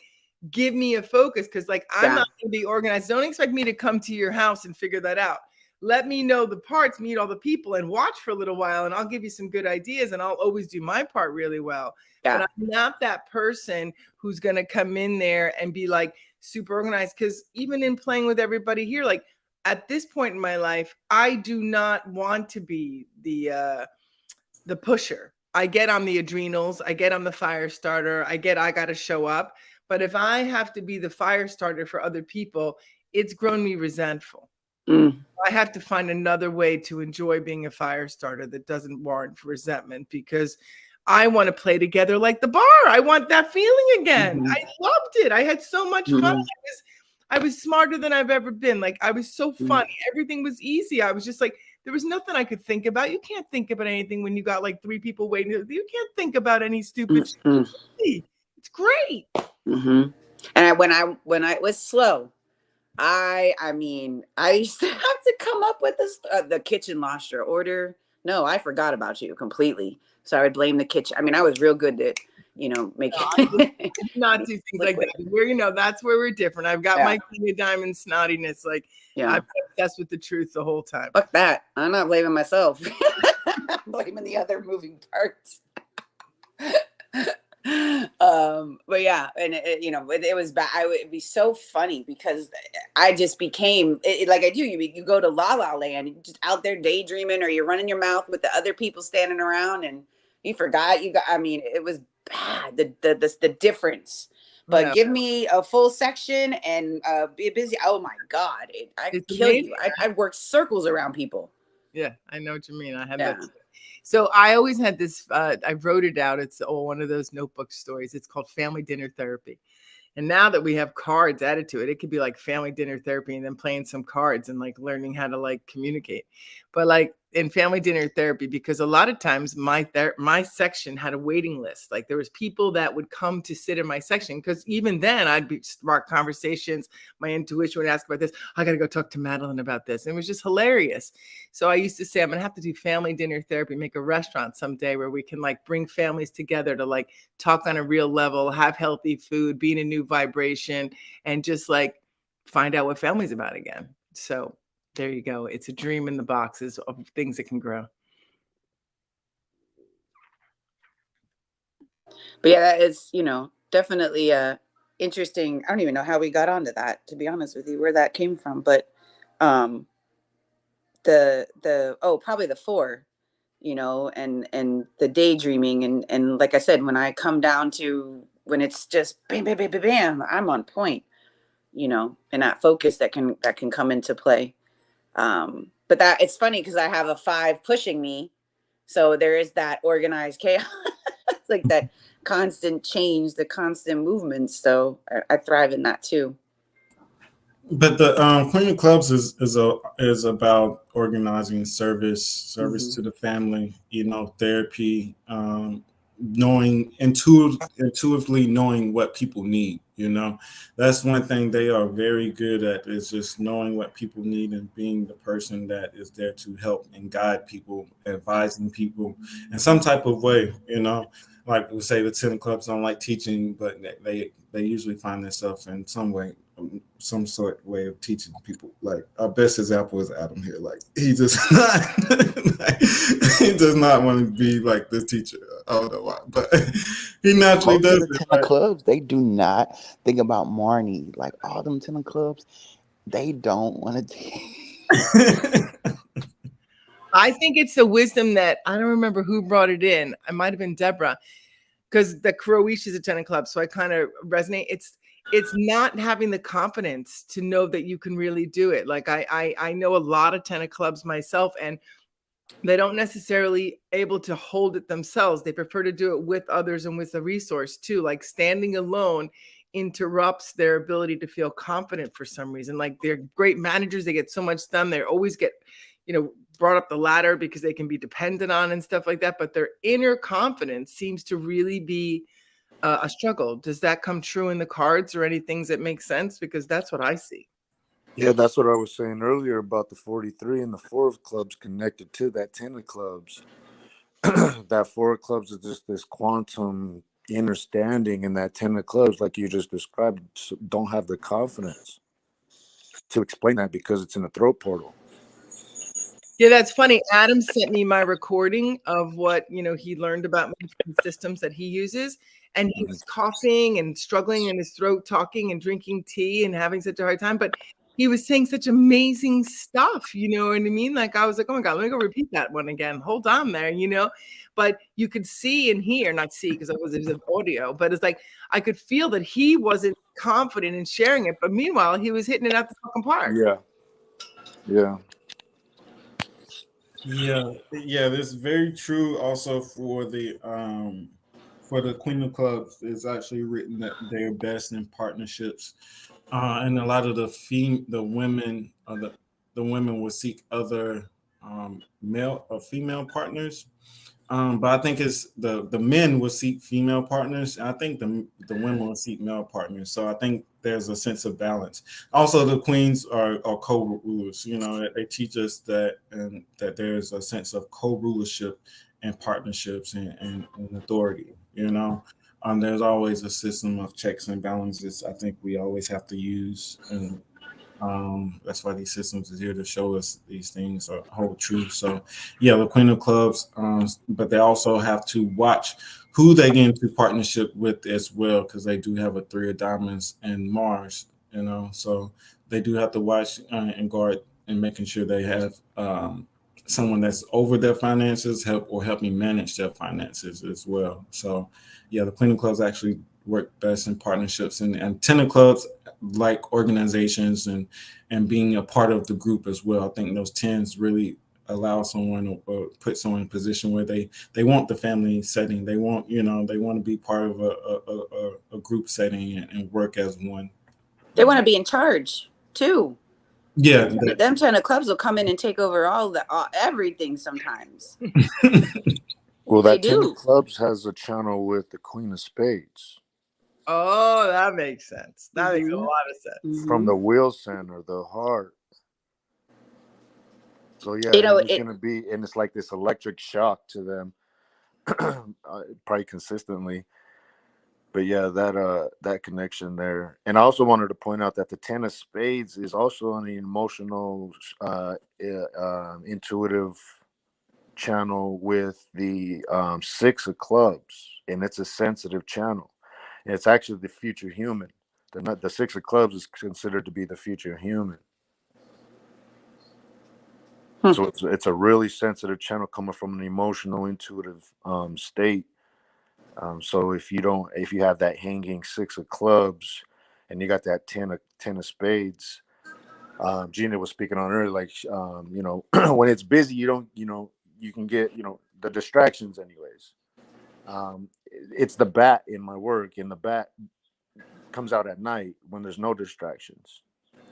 give me a focus, because like I'm not going to be organized. Don't expect me to come to your house and figure that out. Let me know the parts, meet all the people, and watch for a little while, and I'll give you some good ideas, and I'll always do my part really well. But I'm not that person who's going to come in there and be like super organized, because even in playing with everybody here, like at this point in my life, I do not want to be the pusher. I get on the adrenals, I get on the fire starter, I got to show up. But if I have to be the fire starter for other people, it's grown me resentful. I have to find another way to enjoy being a fire starter that doesn't warrant resentment, because I want to play together like the bar. I want that feeling again. I loved it. I had so much fun. I was smarter than I've ever been. Like, I was so funny. Everything was easy. I was just like, there was nothing I could think about. You can't think about anything when you got like 3 people waiting. You can't think about any stupid shit. It's great. And when I was slow, I mean, I used to have to come up with this, the kitchen lost your order. No, I forgot about you completely. So I would blame the kitchen. I mean, I was real good at, you know, making not do things like that. Where, you know, that's where we're different. I've got my King of Diamonds snottiness. Like, I'm obsessed with the truth the whole time. Fuck that. I'm not blaming myself. I'm blaming the other moving parts. But yeah, and you know, it was bad. It'd be so funny, because I just became like I do. You go to La La Land, you're just out there daydreaming, or you're running your mouth with the other people standing around, and you forgot you got. I mean, it was bad. The difference. But give me a full section and be busy. Oh my God, I'd kill you. I'd work circles around people. Yeah, I know what you mean. I had that. So I always had this, I wrote it out. It's one of those notebook stories. It's called Family Dinner Therapy. And now that we have cards added to it, it could be like family dinner therapy and then playing some cards and like learning how to like communicate. But like in family dinner therapy, because a lot of times my section had a waiting list. Like there was people that would come to sit in my section, because even then I'd be spark conversations. My intuition would ask about this. I got to go talk to Madeline about this. And it was just hilarious. So I used to say, I'm going to have to do family dinner therapy, make a restaurant someday where we can like bring families together to like talk on a real level, have healthy food, be in a new vibration, and just like find out what family's about again. So there you go. It's a dream in the boxes of things that can grow. But yeah, that is, you know, definitely interesting. I don't even know how we got onto that, to be honest with you, where that came from. But probably the 4, you know, and the daydreaming, and like I said, when I come down to when it's just bam, bam, bam, bam, bam, I'm on point, you know, and that focus that can come into play. But that it's funny because I have a 5 pushing me. So there is that organized chaos, like that constant change, the constant movement. So I thrive in that too. But the Queen of Clubs is about organizing service Mm-hmm. to the family. You know, therapy, knowing intuitively knowing what people need. You know, that's one thing they are very good at, is just knowing what people need and being the person that is there to help and guide people, advising people in some type of way. You know, like we say, the Ten of Clubs don't like teaching, but they usually find themselves in some way, some sort way of teaching people. Like our best example is Adam here. Like he just not like, he does not want to be like this teacher. I don't know why, but he naturally Most of does the it. Ten of Right? Clubs, they do not think about Marnie. Like all them Ten of Clubs, they don't want to. I think it's the wisdom that I don't remember who brought it in. It might have been Deborah, because the Croatia's a 10 of clubs. So I kind of resonate. It's not having the confidence to know that you can really do it. Like I know a lot of 10 of clubs myself, and they don't necessarily able to hold it themselves. They prefer to do it with others and with a resource too. Like standing alone interrupts their ability to feel confident for some reason. Like they're great managers. They get so much done. They always get, brought up the ladder because they can be dependent on and stuff like that. But their inner confidence seems to really be a struggle. Does that come true in the cards, or any things that make sense? Because that's what I see. Yeah, that's what I was saying earlier about the 43 and the 4 of clubs connected to that 10 of clubs. That 4 of clubs is just this quantum understanding, and that 10 of clubs, like you just described, don't have the confidence to explain that because it's in a throat portal. Yeah, that's funny. Adam sent me my recording of what, he learned about systems that he uses. And he was coughing and struggling in his throat, talking and drinking tea and having such a hard time. But he was saying such amazing stuff, you know what I mean? Like, I was like, oh my God, let me go repeat that one again. Hold on there, But you could see and hear, not see because it was audio, but it's like I could feel that he wasn't confident in sharing it. But meanwhile, he was hitting it out the fucking park. Yeah. Yeah. Yeah, that's very true. Also for the Queen of Clubs, it's actually written that they're best in partnerships, and a lot of the women the women will seek other male or female partners. But I think it's the men will seek female partners, and I think the women will seek male partners. So I think there's a sense of balance. Also, the queens are co-rulers. They teach us that there's a sense of co-rulership and partnerships and authority. There's always a system of checks and balances. I think we always have to use, and that's why these systems is here to show us these things are hold true. So yeah, the Queen of Clubs, but they also have to watch who they get into partnership with as well, because they do have a 3 of diamonds and Mars, so they do have to watch and guard and making sure they have someone that's over their finances, helping manage their finances as well. So yeah, the Queen of Clubs actually work best in partnerships, and 10 of Clubs like organizations and being a part of the group as well. I think those 10s really allow someone or put someone in a position where they want the family setting. They want to be part of a group setting and work as one. They want to be in charge too. Yeah, them 10 of clubs will come in and take over all everything sometimes. Well, They that 10 do. of clubs has a channel with the Queen of Spades. Oh, that makes sense. That makes a lot of sense. From the wheel center, the heart. So yeah, it's going to be, and it's like this electric shock to them, probably consistently. But yeah, that connection there. And I also wanted to point out that the 10 of Spades is also on the emotional, intuitive channel with the 6 of clubs, and it's a sensitive channel. And it's actually the future human. The 6 of clubs is considered to be the future human. So it's a really sensitive channel coming from an emotional, intuitive state. So if you have that hanging 6 of clubs, and you got that 10 of spades, Gina was speaking on earlier, like when it's busy, you can get the distractions anyways. It's the bat in my work, and the bat comes out at night when there's no distractions.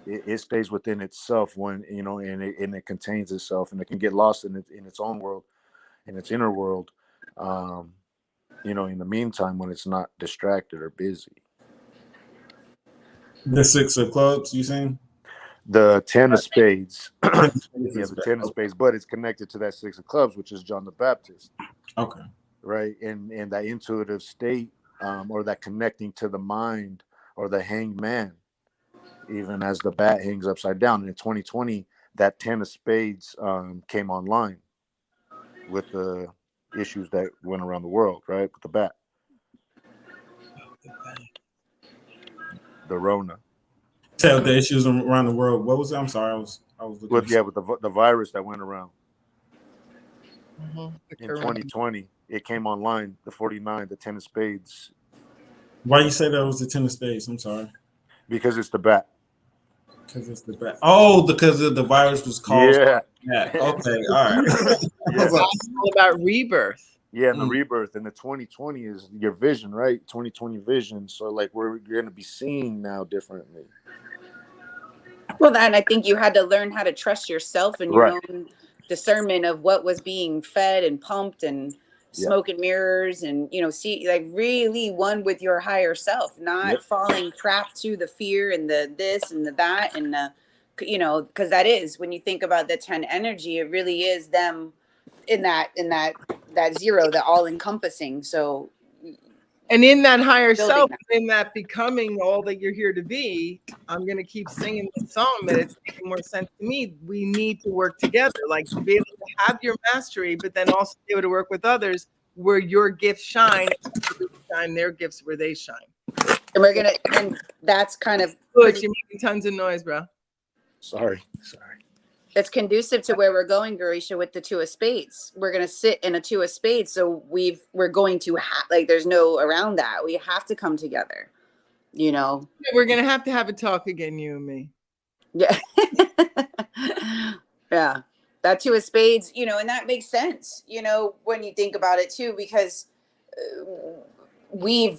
it stays within itself when, you know, and it contains itself, and it can get lost in its own world, in its inner world, you know, in the meantime, when it's not distracted or busy. The 6 of clubs, you saying? The 10 of spades. Yeah, Is the back. 10 of spades, but it's connected to that 6 of clubs, which is John the Baptist. Okay. Right. And that intuitive state, or that connecting to the mind, or the hanged man, even as the bat hangs upside down. And in 2020, that 10 of spades came online with the issues that went around the world, right? With the bat, the Rona. Tell the issues around the world. What was it? I'm sorry, I was looking. With the virus that went around Mhm. in 2020, it came online. The 49, the 10 of spades. Why you say that was the 10 of spades? I'm sorry. Because it's the bat. Because it's the bat. Oh, because of the virus was caused. Yeah. Yeah. Okay. All right. Yeah. It's all about rebirth. Yeah, and the rebirth, and the 2020 is your vision, right? 2020 vision. So like you're going to be seeing now differently. Well, then I think you had to learn how to trust yourself and your Right. own discernment of what was being fed and pumped, and smoke and mirrors, and, you know, see, like, really one with your higher self, not falling trapped to the fear and the this and the that, and you know, because that is, when you think about the 10 energy, it really is them in that zero, the all encompassing. So, and in that higher self, that. in that becoming all that you're here to be, I'm going to keep singing this song, but it's making more sense to me. We need to work together, like to be able to have your mastery, but then also be able to work with others where your gifts shine, shine their gifts where they shine. And and that's kind of good. You're making tons of noise, bro. Sorry. It's conducive to where we're going, Garisha, with the 2 of spades. We're going to sit in a 2 of spades. So we're going to like, there's no around that. We have to come together, you know. We're going to have a talk again, you and me. Yeah. Yeah. That 2 of spades, you know, and that makes sense, you know, when you think about it too, because we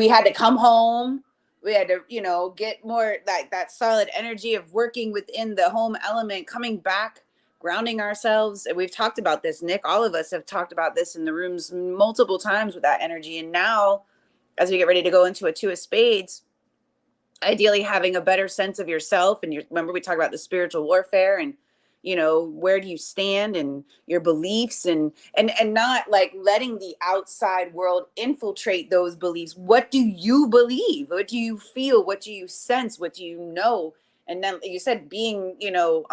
had to come home. We had to, you know, get more like that solid energy of working within the home element, coming back, grounding ourselves. And we've talked about this, Nick. All of us have talked about this in the rooms multiple times with that energy. And now, as we get ready to go into a 2 of spades, ideally having a better sense of yourself. And remember, we talked about the spiritual warfare, and, you know, where do you stand, and your beliefs, and not like letting the outside world infiltrate those beliefs. What do you believe? What do you feel? What do you sense? What do you know? And then you said being, you know,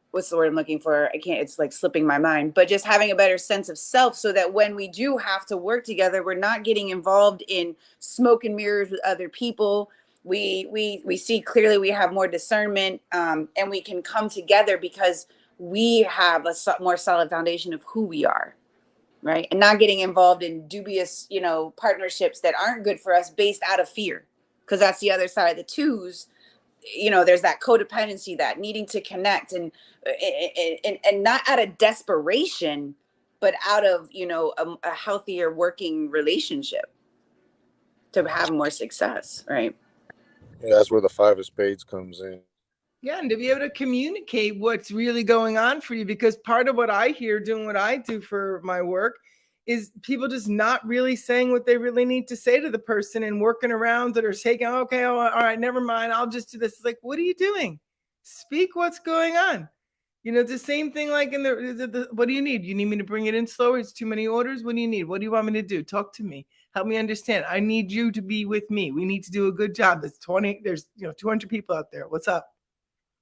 what's the word I'm looking for? It's like slipping my mind, but just having a better sense of self, so that when we do have to work together, we're not getting involved in smoke and mirrors with other people. We see clearly, we have more discernment, and we can come together because we have a more solid foundation of who we are, right? And not getting involved in dubious, you know, partnerships that aren't good for us based out of fear, because that's the other side of the 2s. You know, there's that codependency, that needing to connect, and not out of desperation, but out of, you know, a healthier working relationship to have more success, right? Yeah, that's where the 5 of spades comes in. Yeah, and to be able to communicate what's really going on for you, because part of what I hear doing what I do for my work is people just not really saying what they really need to say to the person, and working around that, or taking, okay, all right, never mind, I'll just do this. It's like, what are you doing? Speak what's going on. You know, it's the same thing like in the what do you need? You need me to bring it in slower? It's too many orders? What do you need? What do you want me to do? Talk to me. Help me understand. I need you to be with me. We need to do a good job. There's 200 people out there. What's up?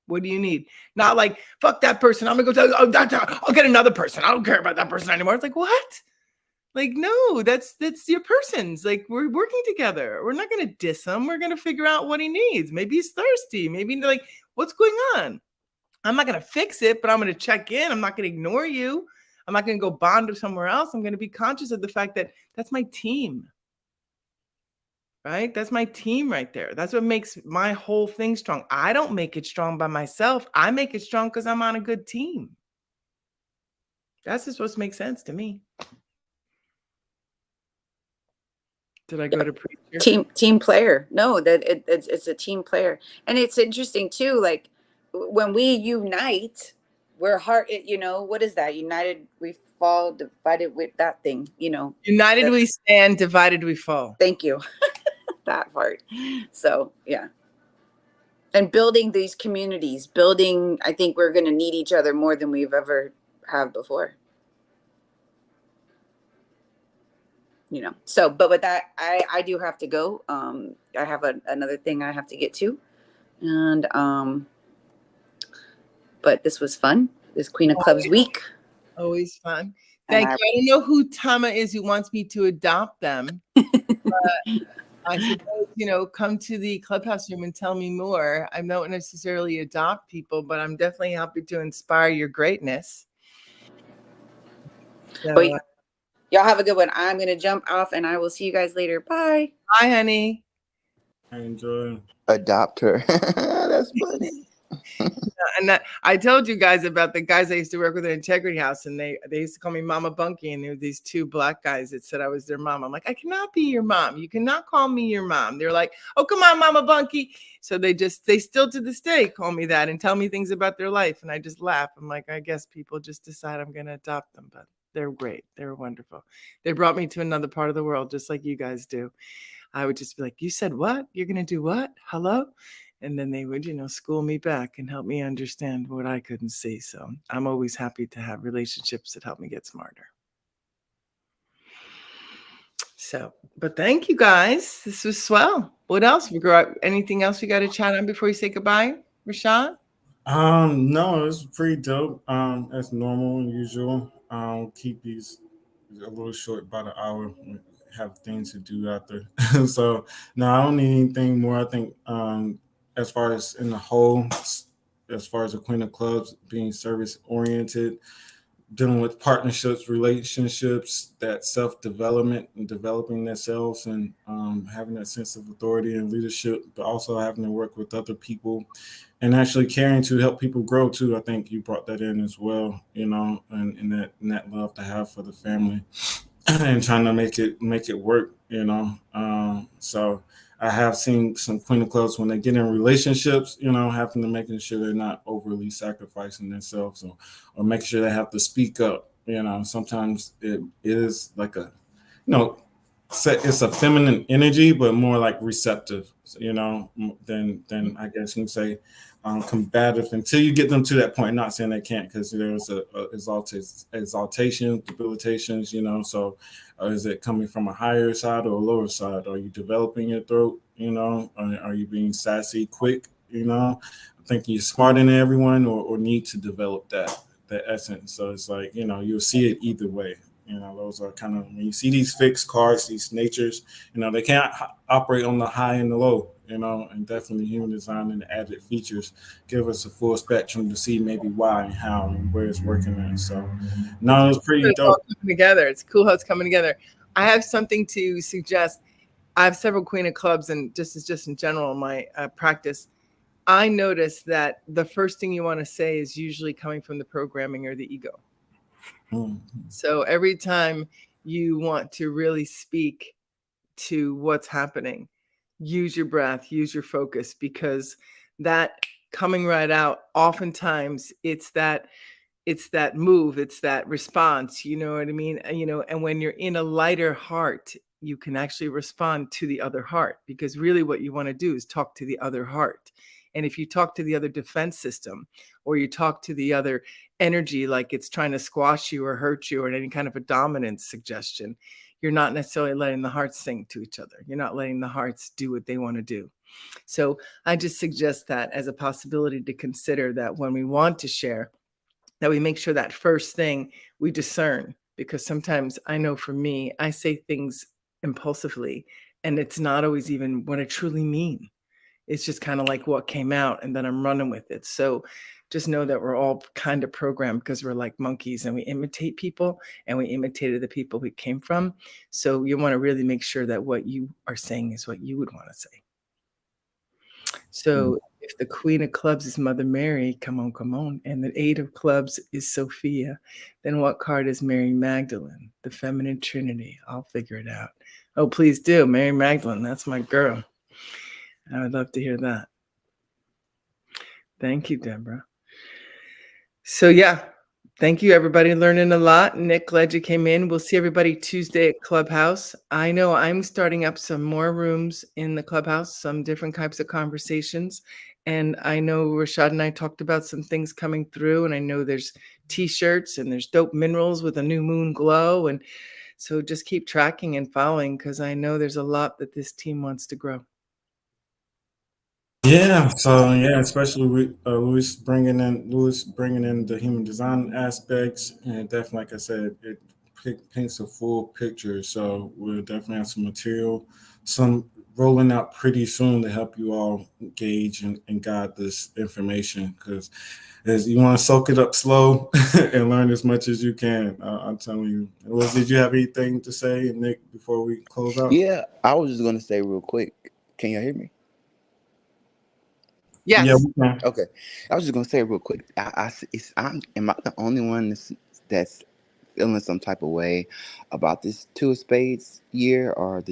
What do you need? Not like, fuck that person, I'm gonna go I'll get another person. I don't care about that person anymore. It's like, what? Like, no, that's your person's. Like, we're working together. We're not gonna diss him. We're gonna figure out what he needs. Maybe he's thirsty. Maybe, like, what's going on? I'm not going to fix it, but I'm going to check in. I'm not going to ignore you. I'm not going to go bond somewhere else. I'm going to be conscious of the fact that that's my team, right? That's my team right there. That's what makes my whole thing strong. I don't make it strong by myself. I make it strong because I'm on a good team. That's just supposed to make sense to me. Did I go to preacher? Team player. No, that it's a team player. And it's interesting too, like when we unite, we're what is that? United we fall, divided with that thing, United we stand, divided we fall. Thank you. That part. So yeah. And building these communities, I think we're going to need each other more than we've ever have before. So, but with that, I do have to go. I have another thing I have to get to. And, but this was fun. This Queen of Clubs week. Always fun. Thank you. I don't know who Tama is who wants me to adopt them. But I suppose, come to the clubhouse room and tell me more. I don't necessarily adopt people, but I'm definitely happy to inspire your greatness. So, y'all have a good one. I'm going to jump off and I will see you guys later. Bye. Bye, honey. I enjoy. Adopt her. That's funny. And I told you guys about the guys I used to work with at Integrity House, and they used to call me Mama Bunky, and there were these two black guys that said I was their mom. I'm like, I cannot be your mom. You cannot call me your mom. They're like, oh, come on, Mama Bunky. So they still to this day call me that and tell me things about their life. And I just laugh. I'm like, I guess people just decide I'm going to adopt them, but they're great. They're wonderful. They brought me to another part of the world, just like you guys do. I would just be like, you said what? You're going to do what? Hello? And then they would, school me back and help me understand what I couldn't see. So I'm always happy to have relationships that help me get smarter. So, but thank you guys. This was swell. What else? Anything else we got to chat on before we say goodbye, Rashad? No, it's pretty dope. As normal and usual. Keep these a little short, about an hour. Have things to do after. So no, I don't need anything more. I think as far as in the whole, as far as the Queen of Clubs being service oriented, dealing with partnerships, relationships, that self-development and developing themselves, and having that sense of authority and leadership, but also having to work with other people and actually caring to help people grow too. I think you brought that in as well, and that love to have for the family and trying to make it work, so I have seen some Queen of Clubs when they get in relationships, having to making sure they're not overly sacrificing themselves or making sure they have to speak up. Sometimes it is like it's a feminine energy, but more like receptive, than I guess you can say combative, until you get them to that point. Not saying they can't, because there's a exaltation, debilitations, so is it coming from a higher side or a lower side? Are you developing your throat? Are you being sassy, quick? Thinking you're smarter than everyone, or need to develop that essence. So it's like, you'll see it either way. Those are kind of, when you see these fixed cards, these natures, they can't operate on the high and the low, and definitely human design and the added features give us a full spectrum to see maybe why and how and where it's working at. So no, it's pretty dope. All coming together. It's cool how it's coming together. I have something to suggest. I have several Queen of Clubs, and just in general, my practice, I notice that the first thing you want to say is usually coming from the programming or the ego. So every time you want to really speak to what's happening, use your breath, use your focus, because that coming right out, oftentimes it's that move, it's that response, you know what I mean? And when you're in a lighter heart, you can actually respond to the other heart, because really what you want to do is talk to the other heart. And if you talk to the other defense system, or you talk to the other energy, like it's trying to squash you or hurt you, or any kind of a dominance suggestion, you're not necessarily letting the hearts sing to each other. You're not letting the hearts do what they want to do. So I just suggest that as a possibility to consider, that when we want to share, that we make sure that first thing we discern, because sometimes I know for me, I say things impulsively and it's not always even what I truly mean. It's just kind of like what came out, and then I'm running with it. So just know that we're all kind of programmed, because we're like monkeys and we imitate people, and we imitated the people we came from. So you want to really make sure that what you are saying is what you would want to say. So if the Queen of Clubs is Mother Mary, come on, and the 8 of Clubs is Sophia, then what card is Mary Magdalene? The feminine trinity. I'll figure it out. Oh, please do. Mary Magdalene, that's my girl. I would love to hear that. Thank you, Deborah. So yeah, thank you, everybody. Learning a lot. Nick, glad you came in. We'll see everybody Tuesday at Clubhouse. I know I'm starting up some more rooms in the Clubhouse, some different types of conversations. And I know Rashad and I talked about some things coming through, and I know there's t-shirts and there's dope minerals with a new moon glow. And so just keep tracking and following, because I know there's a lot that this team wants to grow. Yeah, so yeah, especially with Louis bringing in the human design aspects, and definitely, like I said, it paints a full picture. So we'll definitely have some material, some rolling out pretty soon to help you all gauge and guide this information. Because as you want to soak it up slow and learn as much as you can, I'm telling you. Louis, did you have anything to say, Nick, before we close out? Yeah, I was just gonna say real quick. Can you hear me? Yes. Yeah, we can. Okay, I was just gonna say real quick. Am I the only one that's feeling some type of way about this two of spades year, or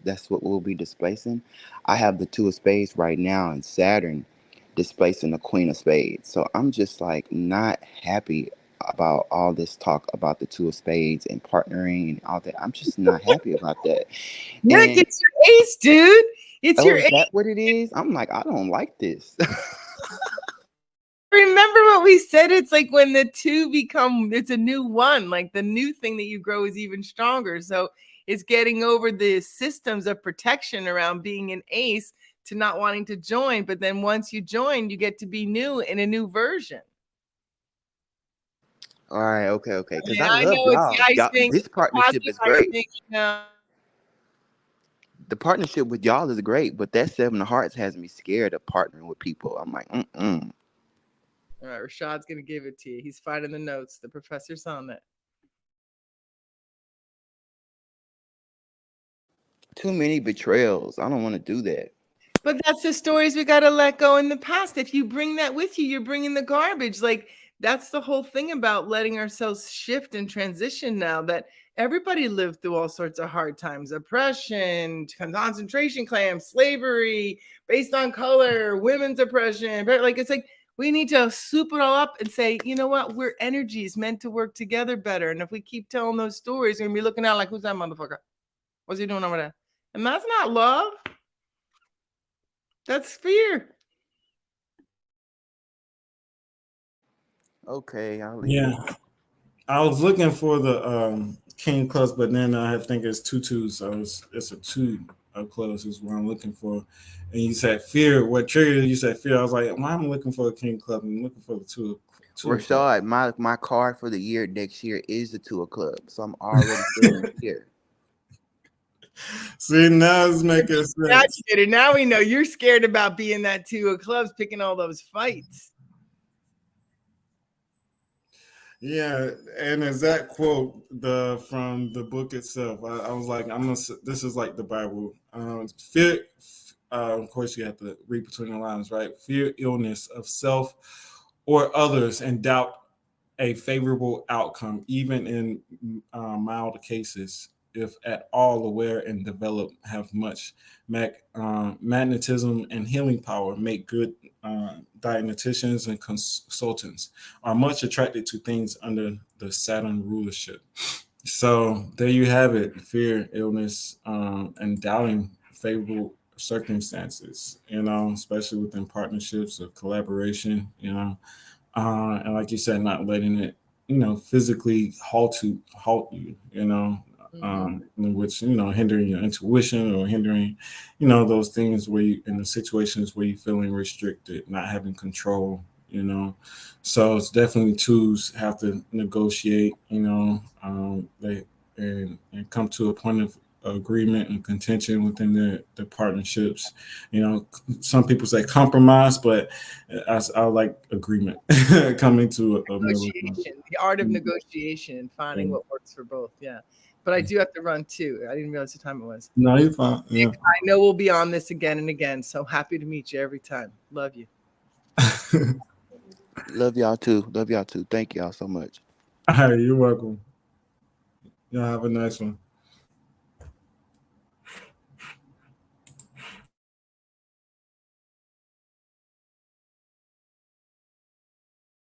that's what we'll be displacing? I have the two of spades right now, and Saturn displacing the queen of spades. So I'm just like not happy about all this talk about the two of spades and partnering and all that. I'm just not happy about that. Nick, And it's your ace, dude. It's your is ace. that what it is? I'm like, I don't like this. Remember what we said? It's like when the two it's a new one. Like the new thing that you grow is even stronger. So it's getting over the systems of protection around being an ace to not wanting to join. But then once you join, you get to be new in a new version. All right, okay. Because Yeah, I I love know it's y'all. the ice Y'all, thing, this it's the partnership positive is ice great. thing, The partnership with y'all is great, but that seven of hearts has me scared of partnering with people. I'm like, mm-mm. All right, Rashad's gonna give it to you. He's finding the notes. The professor's on it. Too many betrayals. I don't want to do that. But that's the stories we got to let go in the past. If you bring that with you, you're bringing the garbage. Like that's the whole thing about letting ourselves shift and transition now, that everybody lived through all sorts of hard times, oppression, concentration camps, slavery based on color, women's oppression. Like it's like we need to soup it all up and say, you know what? We're energies meant to work together better. And if we keep telling those stories, we're going to be looking out like, who's that motherfucker? What's he doing over there? And that's not love. That's fear. Okay, I'll leave Yeah. it. I was looking for the king clubs, but then I think it's two twos, so it's a two of clubs is what I'm looking for. And you said fear. What triggered you? Said fear. I was like, why am I looking for a king club? I'm looking for the two of clubs. Rashad, my card for the year next year is the two of clubs. So I'm already feeling fear. See, now it's making sense. Now we know you're scared about being that two of clubs, picking all those fights. Yeah, and exact quote from the book itself. I was like, this is like the Bible. Fear. Of course, you have to read between the lines, right? Fear, illness of self or others, and doubt a favorable outcome, even in mild cases, if at all aware and developed, have much magnetism and healing power, make good diagnosticians and consultants, are much attracted to things under the Saturn rulership. So there you have it: fear, illness, and doubting favorable circumstances, especially within partnerships or collaboration, and like you said, not letting it, physically halt you, which, hindering your intuition or hindering, those things where you, in the situations where you're feeling restricted, not having control, so it's definitely twos have to negotiate, they and come to a point of agreement and contention within their partnerships. Some people say compromise, but I like agreement. Coming to a Negotiation, the art of negotiation and finding what works for both. Yeah. But I do have to run too. I didn't realize the time it was. No, you're fine. Yeah. Nick, I know we'll be on this again and again. So happy to meet you every time. Love you. Love y'all too. Thank y'all so much. All right, you're welcome. Y'all have a nice one.